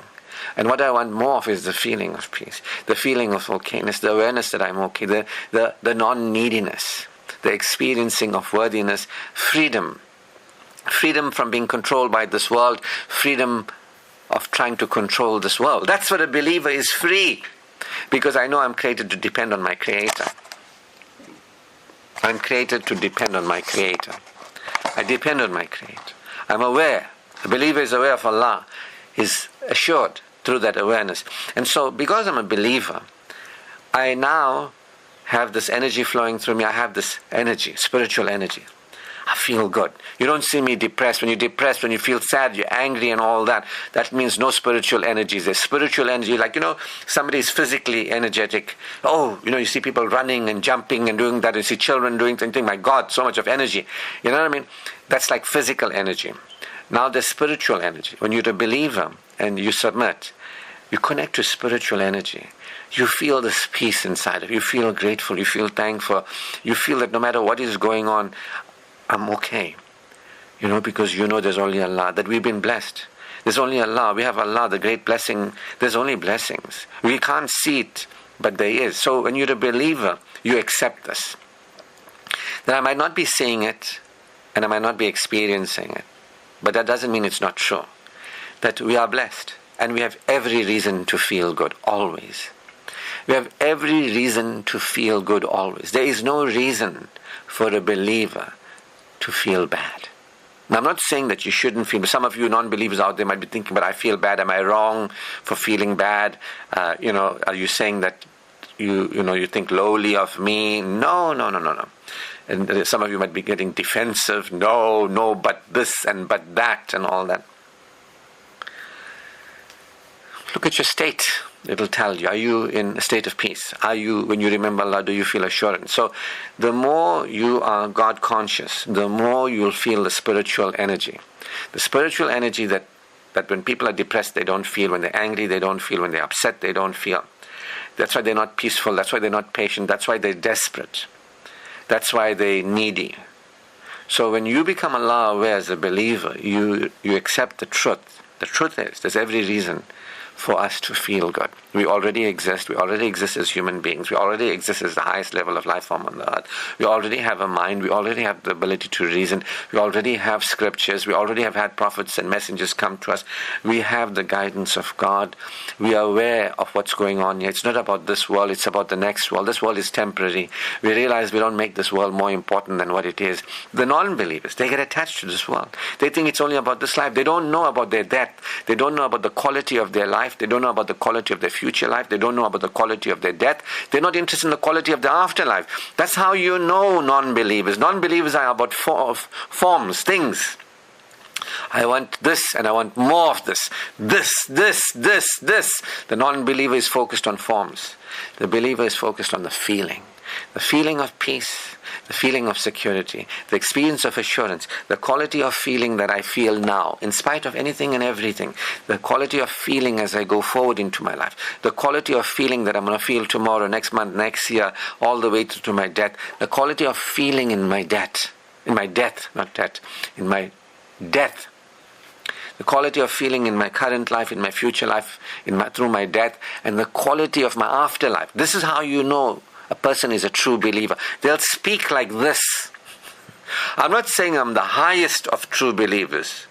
And what I want more of is the feeling of peace, the feeling of okayness, the awareness that I'm okay, the non-neediness, the experiencing of worthiness, freedom. Freedom from being controlled by this world, freedom of trying to control this world. That's what a believer is, free. Because I know I'm created to depend on my Creator. I'm created to depend on my Creator. I depend on my Creator. I'm aware. A believer is aware of Allah. He's assured through that awareness. And so, because I'm a believer, I now have this energy flowing through me. I have this energy, spiritual energy. I feel good. You don't see me depressed. When you're depressed, when you feel sad, you're angry and all that, that means no spiritual energy. There's spiritual energy. Like, somebody is physically energetic. You see people running and jumping and doing that. You see children doing something. My God, so much of energy. You know what I mean? That's like physical energy. Now there's spiritual energy. When you're a believer and you submit, you connect to spiritual energy. You feel this peace inside of you. You feel grateful. You feel thankful. You feel that no matter what is going on, I'm okay. Because there's only Allah, that we've been blessed. There's only Allah. We have Allah, the great blessing. There's only blessings. We can't see it, but there is. So when you're a believer, you accept this. That I might not be seeing it, and I might not be experiencing it, but that doesn't mean it's not true. That we are blessed, and we have every reason to feel good, always. We have every reason to feel good, always. There is no reason for a believer to feel bad. Now, I'm not saying that you shouldn't feel. Some of you non-believers out there might be thinking, but I feel bad. Am I wrong for feeling bad? Are you saying that you think lowly of me? No. And some of you might be getting defensive. No, but this and but that and all that. Look at your state. It'll tell you, are you in a state of peace? When you remember Allah, do you feel assurance? So the more you are God conscious, the more you'll feel the spiritual energy. The spiritual energy that when people are depressed, they don't feel. When they're angry, they don't feel. When they're upset, they don't feel. That's why they're not peaceful. That's why they're not patient. That's why they're desperate. That's why they're needy. So when you become Allah aware as a believer, you accept the truth. The truth is, there's every reason for us to feel good. We already exist. We already exist as human beings. We already exist as the highest level of life form on the earth. We already have a mind. We already have the ability to reason. We already have scriptures. We already have had prophets and messengers come to us. We have the guidance of God. We are aware of what's going on here. It's not about this world. It's about the next world. This world is temporary. We realize we don't make this world more important than what it is. The non-believers, they get attached to this world. They think it's only about this life. They don't know about their death. They don't know about the quality of their life. They don't know about the quality of their future life. They don't know about the quality of their death. They're not interested in the quality of the afterlife. That's how you know non-believers. Non-believers are about forms, things. I want this and I want more of this. This. The non-believer is focused on forms. The believer is focused on the feeling. The feeling of peace, the feeling of security, the experience of assurance, the quality of feeling that I feel now, in spite of anything and everything, the quality of feeling as I go forward into my life, the quality of feeling that I'm going to feel tomorrow, next month, next year, all the way to my death, the quality of feeling in my death, the quality of feeling in my current life, in my future life, through my death, and the quality of my afterlife. This is how you know a person is a true believer. They'll speak like this. I'm not saying I'm the highest of true believers.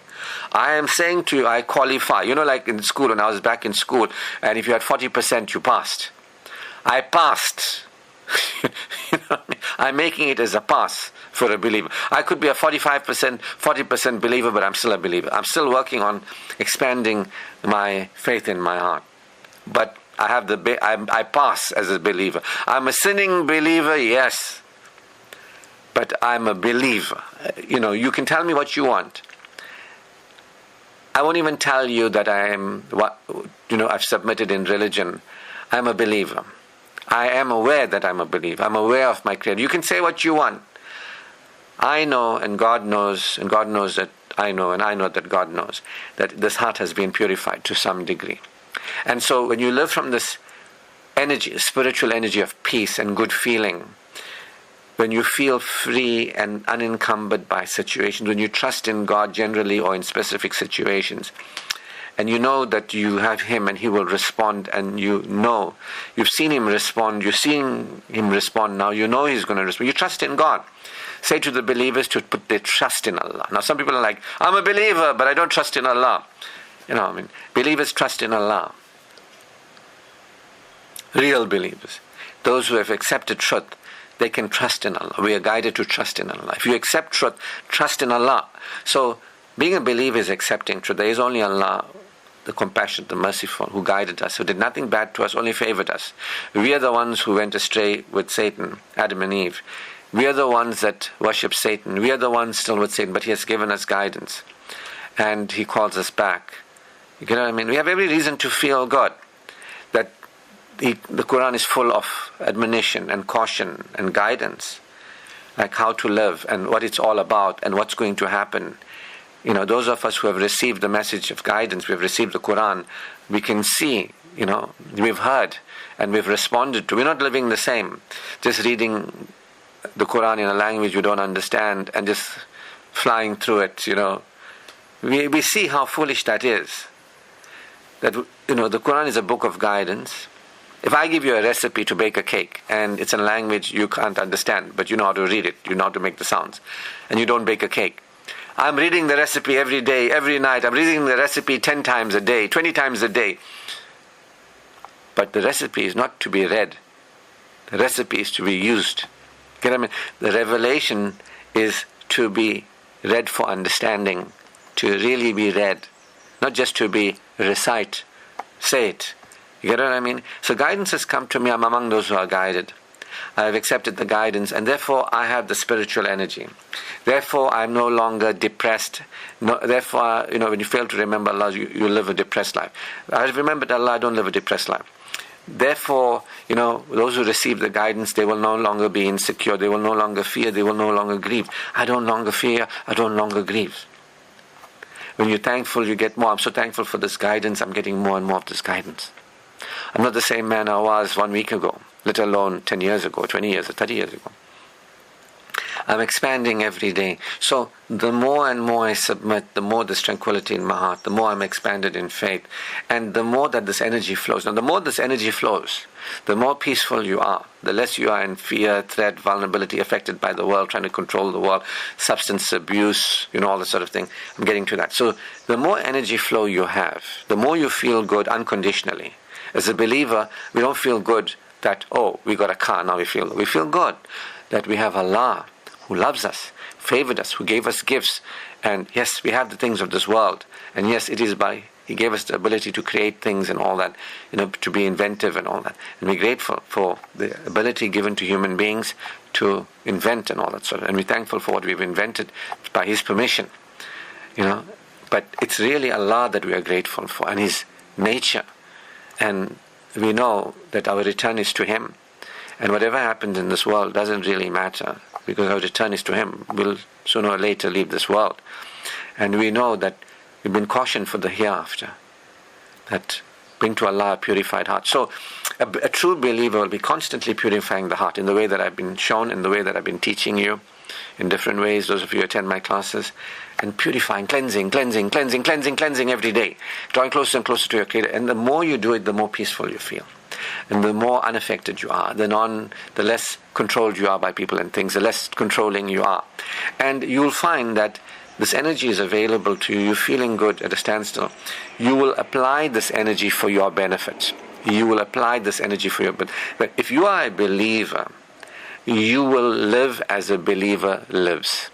I am saying to you, I qualify. Like in school, when I was back in school, and if you had 40%, you passed. I passed. I'm making it as a pass. for a believer. I could be a 45%, 40% believer, but I'm still a believer. I'm still working on expanding my faith in my heart. But I pass as a believer. I'm a sinning believer, yes. But I'm a believer. You can tell me what you want. I won't even tell you that I've submitted in religion. I'm a believer. I am aware that I'm a believer. I'm aware of my Creator. You can say what you want. I know, and God knows that I know, and I know that God knows, that this heart has been purified to some degree. And so when you live from this energy, spiritual energy of peace and good feeling, when you feel free and unencumbered by situations, when you trust in God generally or in specific situations, and you know that you have Him and He will respond, and you've seen Him respond, you're seeing Him respond now, you know He's going to respond. You trust in God. Say to the believers to put their trust in Allah. Now some people are like, I'm a believer, but I don't trust in Allah. Believers trust in Allah. Real believers. Those who have accepted truth, they can trust in Allah. We are guided to trust in Allah. If you accept truth, trust in Allah. So being a believer is accepting truth. There is only Allah, the compassionate, the merciful, who guided us, who did nothing bad to us, only favored us. We are the ones who went astray with Satan, Adam and Eve. We are the ones that worship Satan. We are the ones still with Satan, but He has given us guidance. And He calls us back. You get what I mean? We have every reason to feel good. That the Quran is full of admonition and caution and guidance, like how to live and what it's all about and what's going to happen. Those of us who have received the message of guidance, we have received the Quran, we can see, we've heard and we've responded to. We're not living the same, just reading the Quran in a language you don't understand and just flying through it, We see how foolish that is. That, the Quran is a book of guidance. If I give you a recipe to bake a cake, and it's in a language you can't understand, but you know how to read it, you know how to make the sounds, and you don't bake a cake. I'm reading the recipe every day, every night. I'm reading the recipe 10 times a day, 20 times a day. But the recipe is not to be read. The recipe is to be used. Get what I mean? The revelation is to be read for understanding, to really be read, not just to be recite, say it. You get what I mean? So guidance has come to me. I'm among those who are guided. I have accepted the guidance, and therefore I have the spiritual energy. Therefore I'm no longer depressed. Therefore, when you fail to remember Allah, you live a depressed life. I've remembered Allah, I don't live a depressed life. Therefore, those who receive the guidance, they will no longer be insecure. They will no longer fear. They will no longer grieve. I don't longer fear. I don't longer grieve. When you're thankful, you get more. I'm so thankful for this guidance. I'm getting more and more of this guidance. I'm not the same man I was 1 week ago, let alone 10 years ago, 20 years, or 30 years ago. I'm expanding every day. So the more and more I submit, the more there's tranquility in my heart, the more I'm expanded in faith, and the more that this energy flows. Now, the more this energy flows, the more peaceful you are, the less you are in fear, threat, vulnerability, affected by the world, trying to control the world, substance abuse, all that sort of thing. I'm getting to that. So the more energy flow you have, the more you feel good unconditionally. As a believer, we don't feel good that, we got a car, now we feel good that we have Allah who loves us, favored us, who gave us gifts. And yes, we have the things of this world. And yes, it is by He gave us the ability to create things and all that, to be inventive and all that. And we're grateful for the ability given to human beings to invent and all that sort of. And we're thankful for what we've invented by His permission. But it's really Allah that we are grateful for, and His nature. And we know that our return is to Him. And whatever happens in this world doesn't really matter, because our return is to Him. We'll sooner or later leave this world. And we know that we've been cautioned for the hereafter, that bring to Allah a purified heart. So a true believer will be constantly purifying the heart in the way that I've been shown, in the way that I've been teaching you, in different ways, those of you who attend my classes, and purifying, cleansing every day, drawing closer and closer to your Creator. And the more you do it, the more peaceful you feel. And the more unaffected you are, the less controlled you are by people and things, the less controlling you are. And you'll find that this energy is available to you. You're feeling good at a standstill. You will apply this energy for your benefit. You will apply this energy for your benefit. But if you are a believer, you will live as a believer lives.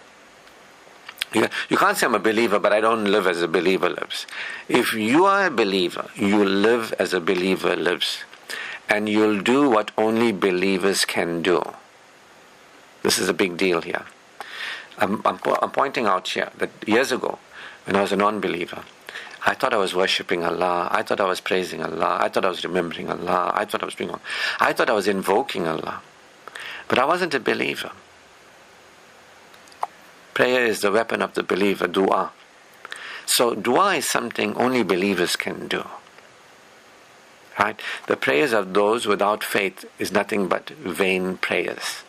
You can't say I'm a believer, but I don't live as a believer lives. If you are a believer, you live as a believer lives. And you'll do what only believers can do. This is a big deal here. I'm pointing out here that years ago, when I was a non-believer, I thought I was worshipping Allah. I thought I was praising Allah. I thought I was remembering Allah. I thought I was invoking Allah. But I wasn't a believer. Prayer is the weapon of the believer, dua. So dua is something only believers can do. Right? The prayers of those without faith is nothing but vain prayers.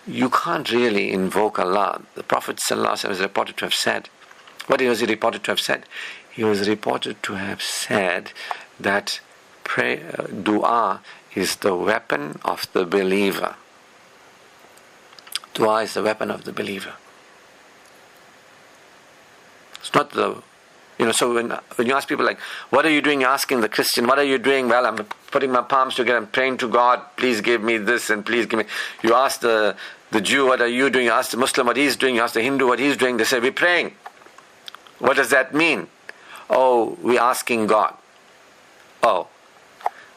You can't really invoke Allah. The Prophet ﷺ is reported to have said, what was he reported to have said? He was reported to have said that dua is the weapon of the believer. Dua is the weapon of the believer. It's not the... so when you ask people like, what are you doing? You're asking the Christian, what are you doing? Well, I'm putting my palms together, I'm praying to God, please give me this and please give me... You ask the Jew, what are you doing? You ask the Muslim what he's doing, you ask the Hindu what he's doing, they say, we're praying. What does that mean? Oh, we're asking God. Oh,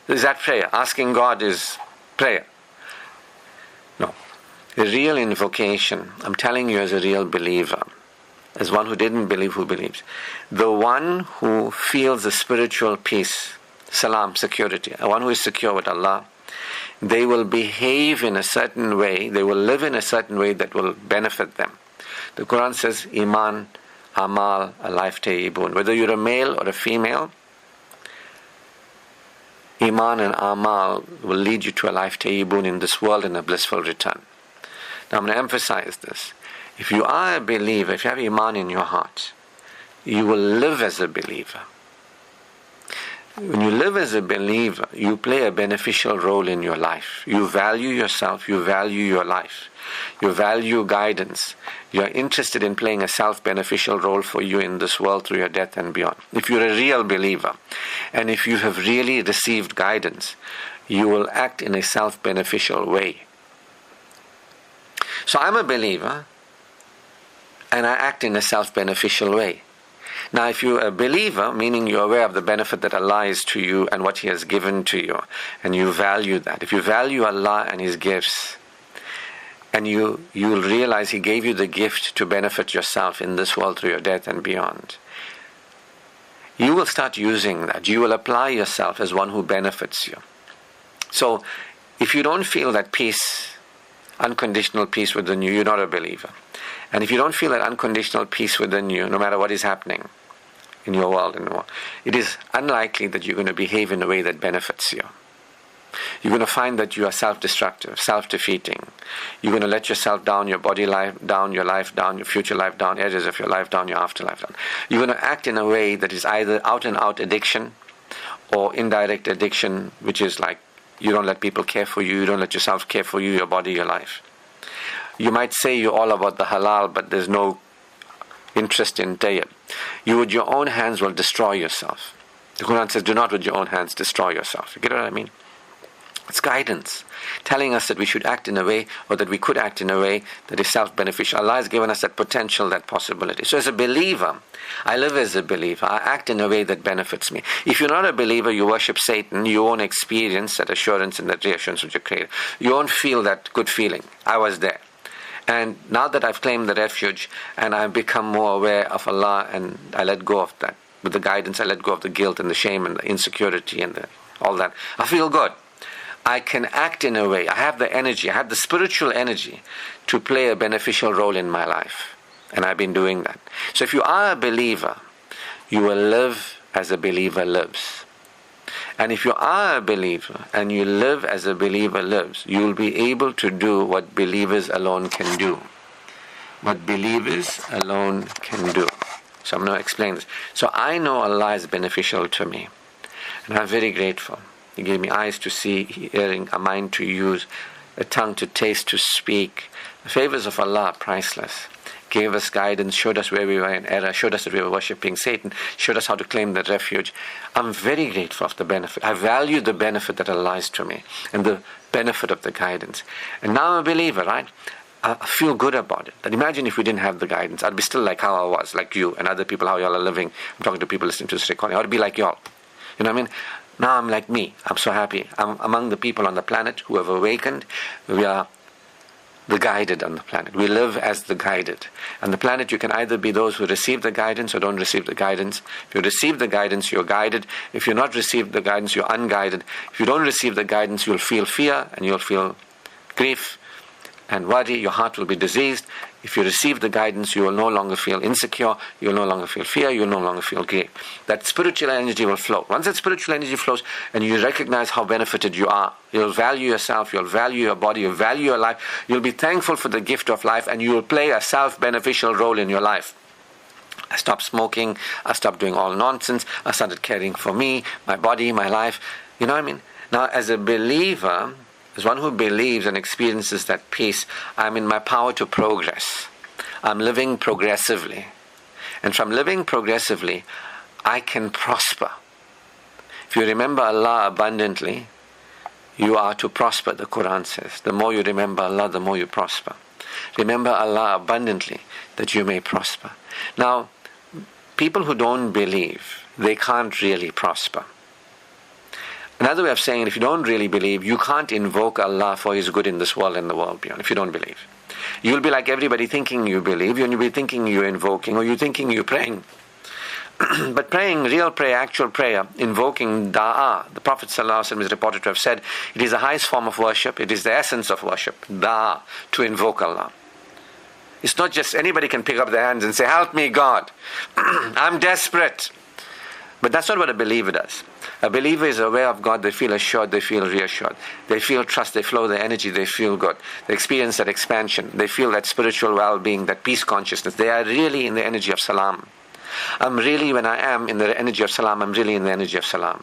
is that prayer? Asking God is prayer. No. The real invocation, I'm telling you as a real believer, as one who didn't believe who believes, the one who feels the spiritual peace, salam, security, the one who is secure with Allah, they will behave in a certain way, they will live in a certain way that will benefit them. The Quran says, Iman, Amal, a life tayyibun. Whether you're a male or a female, Iman and Amal will lead you to a life tayyibun in this world and a blissful return. Now I'm going to emphasize this. If you are a believer, if you have Iman in your heart, you will live as a believer. When you live as a believer, you play a beneficial role in your life. You value yourself, you value your life. You value guidance. You are interested in playing a self-beneficial role for you in this world through your death and beyond. If you're a real believer, and if you have really received guidance, you will act in a self-beneficial way. So I'm a believer, and I act in a self-beneficial way. Now, if you're a believer, meaning you're aware of the benefit that Allah is to you and what He has given to you, and you value that. If you value Allah and His gifts, and you'll realize He gave you the gift to benefit yourself in this world through your death and beyond, you will start using that. You will apply yourself as one who benefits you. So, if you don't feel that peace, unconditional peace within you, you're not a believer. And if you don't feel that unconditional peace within you, no matter what is happening in your world, it is unlikely that you're going to behave in a way that benefits you. You're going to find that you are self-destructive, self-defeating. You're going to let yourself down, your body life down, your life down, your future life down, areas of your life down, your afterlife down. You're going to act in a way that is either out-and-out addiction or indirect addiction, which is like you don't let people care for you, you don't let yourself care for you, your body, your life. You might say you're all about the halal, but there's no interest in tayyib. You with your own hands will destroy yourself. The Quran says, do not with your own hands destroy yourself. You get what I mean? It's guidance, telling us that we should act in a way, or that we could act in a way that is self-beneficial. Allah has given us that potential, that possibility. So as a believer, I live as a believer. I act in a way that benefits me. If you're not a believer, you worship Satan, you won't experience that assurance and that reassurance with your Creator. You won't feel that good feeling. I was there. And now that I've claimed the refuge and I've become more aware of Allah and I let go of that, with the guidance, I let go of the guilt and the shame and the insecurity and all that, I feel good. I can act in a way, I have the energy, I have the spiritual energy to play a beneficial role in my life. And I've been doing that. So if you are a believer, you will live as a believer lives. And if you are a believer and you live as a believer lives, you will be able to do what believers alone can do. What believers alone can do. So I'm going to explain this. So I know Allah is beneficial to me. And I'm very grateful. He gave me eyes to see, hearing, a mind to use, a tongue to taste, to speak. The favors of Allah are priceless. gave us guidance, showed us where we were in error, showed us that we were worshipping Satan, showed us how to claim that refuge. I'm very grateful of the benefit. I value the benefit that Allah is to me and the benefit of the guidance. And now I'm a believer, right? I feel good about it. But imagine if we didn't have the guidance. I'd be still like how I was, like you and other people, how y'all are living. I'm talking to people listening to this recording. I'd be like y'all. You know what I mean? Now I'm like me. I'm so happy. I'm among the people on the planet who have awakened. We are the guided on the planet. We live as the guided. On the planet, you can either be those who receive the guidance or don't receive the guidance. If you receive the guidance, you're guided. If you're not received the guidance, you're unguided. If you don't receive the guidance, you'll feel fear and you'll feel grief and worry. Your heart will be diseased. If you receive the guidance, you will no longer feel insecure, you will no longer feel fear, you will no longer feel grief. That spiritual energy will flow. Once that spiritual energy flows and you recognize how benefited you are, you'll value yourself, you'll value your body, you'll value your life, you'll be thankful for the gift of life, and you will play a self-beneficial role in your life. I stopped smoking, I stopped doing all nonsense, I started caring for me, my body, my life. You know what I mean? Now, as a believer, as one who believes and experiences that peace, I'm in my power to progress. I'm living progressively. And from living progressively, I can prosper. If you remember Allah abundantly, you are to prosper, the Quran says. The more you remember Allah, the more you prosper. Remember Allah abundantly, that you may prosper. Now, people who don't believe, they can't really prosper. Another way of saying it, if you don't really believe, you can't invoke Allah for His good in this world and the world beyond, if you don't believe. You'll be like everybody thinking you believe, and you'll be thinking you're invoking, or you're thinking you're praying. But praying, real prayer, actual prayer, invoking da'ah, the Prophet ﷺ is reported to have said, it is the highest form of worship, it is the essence of worship, da'ah, to invoke Allah. It's not just anybody can pick up their hands and say, help me God, I'm desperate. But that's not what a believer does. A believer is aware of God, they feel assured, they feel reassured. They feel trust, they flow their energy, they feel good. They experience that expansion, they feel that spiritual well-being, that peace consciousness. They are really in the energy of salam. I'm really, when I am in the energy of salam, I'm really in the energy of salam.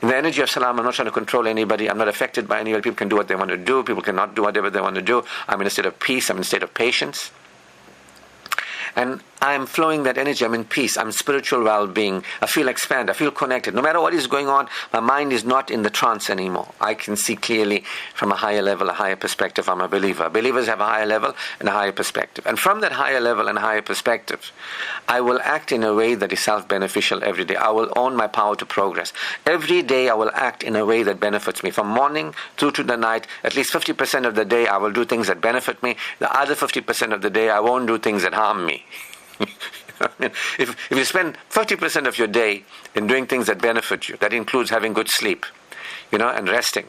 In the energy of salam, I'm not trying to control anybody, I'm not affected by anybody. People can do what they want to do, people cannot do whatever they want to do. I'm in a state of peace, I'm in a state of patience. And I'm flowing that energy, I'm in peace, I'm in spiritual well-being, I feel expanded, I feel connected. No matter what is going on, my mind is not in the trance anymore. I can see clearly from a higher level, a higher perspective. I'm a believer. Believers have a higher level and a higher perspective. And from that higher level and higher perspective, I will act in a way that is self-beneficial every day. I will own my power to progress. Every day I will act in a way that benefits me. From morning through to the night, at least 50% of the day I will do things that benefit me. The other 50% of the day I won't do things that harm me. I mean, if you spend 50% of your day in doing things that benefit you, that includes having good sleep, and resting,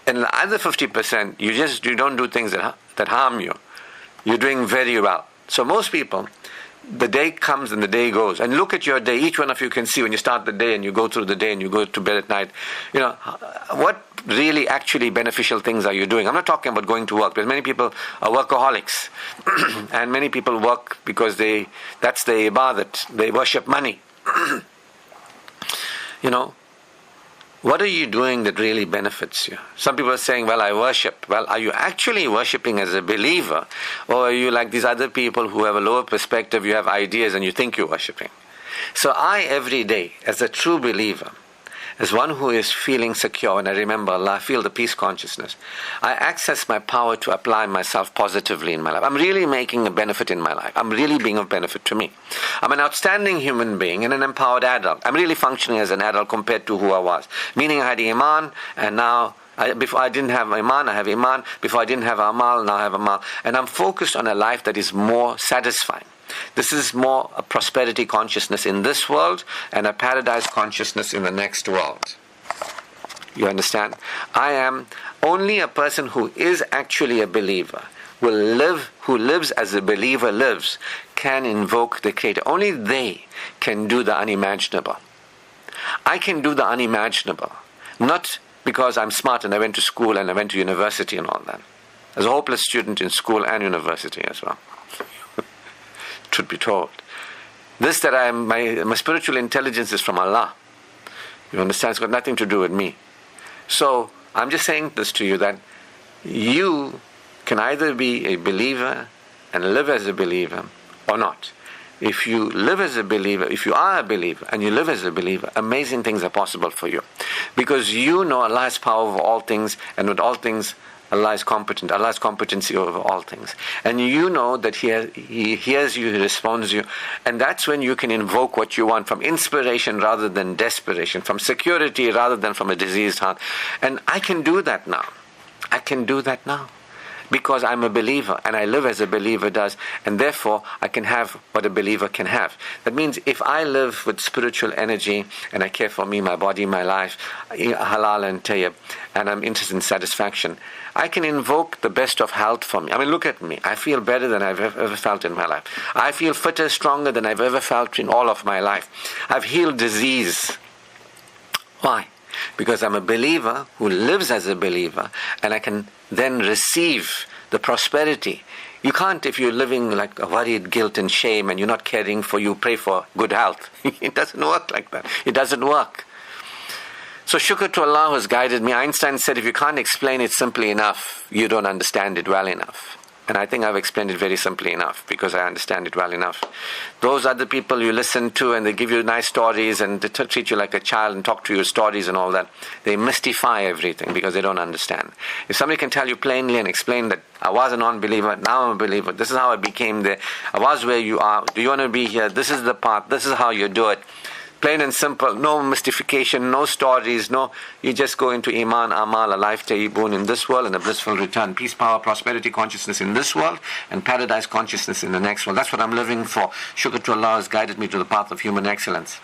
and the other 50% you don't do things that harm you, you're doing very well. So most people, the day comes and the day goes, and look at your day. Each one of you can see when you start the day and you go through the day and you go to bed at night, what really actually beneficial things are you doing? I'm not talking about going to work, because many people are workaholics and many people work because that's the ibadat, they worship money. What are you doing that really benefits you? Some people are saying, well, I worship. Well, are you actually worshipping as a believer? Or are you like these other people who have a lower perspective, you have ideas and you think you're worshipping? So I, every day, as a true believer, as one who is feeling secure, and I remember Allah, I feel the peace consciousness, I access my power to apply myself positively in my life. I'm really making a benefit in my life. I'm really being of benefit to me. I'm an outstanding human being and an empowered adult. I'm really functioning as an adult compared to who I was. Meaning I had Iman, and now before I didn't have Iman, I have Iman. Before I didn't have Amal, now I have Amal. And I'm focused on a life that is more satisfying. This is more a prosperity consciousness in this world and a paradise consciousness in the next world. You understand? I am only a person who is actually a believer, who lives as a believer lives, can invoke the Creator. Only they can do the unimaginable. I can do the unimaginable, not because I'm smart and I went to school and I went to university and all that. As a hopeless student in school and university as well. Should be told. This that my spiritual intelligence is from Allah. You understand? It's got nothing to do with me. So I'm just saying this to you, that you can either be a believer and live as a believer or not. If you live as a believer, if you are a believer and you live as a believer, amazing things are possible for you. Because you know Allah has power over all things, and with all things, Allah is competent. Allah has competency over all things. And you know that He hears you, He responds to you. And that's when you can invoke what you want, from inspiration rather than desperation, from security rather than from a diseased heart. And I can do that now. I can do that now. Because I'm a believer, and I live as a believer does, and therefore I can have what a believer can have. That means if I live with spiritual energy, and I care for me, my body, my life, halal and tayyib, and I'm interested in satisfaction, I can invoke the best of health for me. I mean, look at me. I feel better than I've ever felt in my life. I feel fitter, stronger than I've ever felt in all of my life. I've healed disease. Why? Because I'm a believer who lives as a believer, and I can then receive the prosperity. You can't, if you're living like a worried guilt and shame and you're not caring for you, pray for good health. It doesn't work like that. It doesn't work. So shukr to Allah who has guided me. Einstein said, if you can't explain it simply enough, you don't understand it well enough. And I think I've explained it very simply enough, because I understand it well enough. Those other people you listen to and they give you nice stories and they treat you like a child and talk to you stories and all that, they mystify everything because they don't understand. If somebody can tell you plainly and explain that I was a non-believer, now I'm a believer, this is how I became there, I was where you are, do you want to be here, this is the path, this is how you do it. Plain and simple, no mystification, no stories, no. You just go into Iman, Amal, a life tayyibun in this world and a blissful return. Peace, power, prosperity, consciousness in this world and paradise consciousness in the next world. That's what I'm living for. Shukr to Allah has guided me to the path of human excellence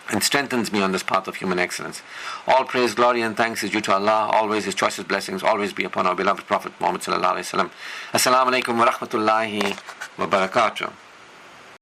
and strengthens me on this path of human excellence. All praise, glory and thanks is due to Allah. Always His choicest blessings always be upon our beloved Prophet Muhammad sallallahu alaihi wasallam. Assalamu alaikum wa rahmatullahi wa barakatuh.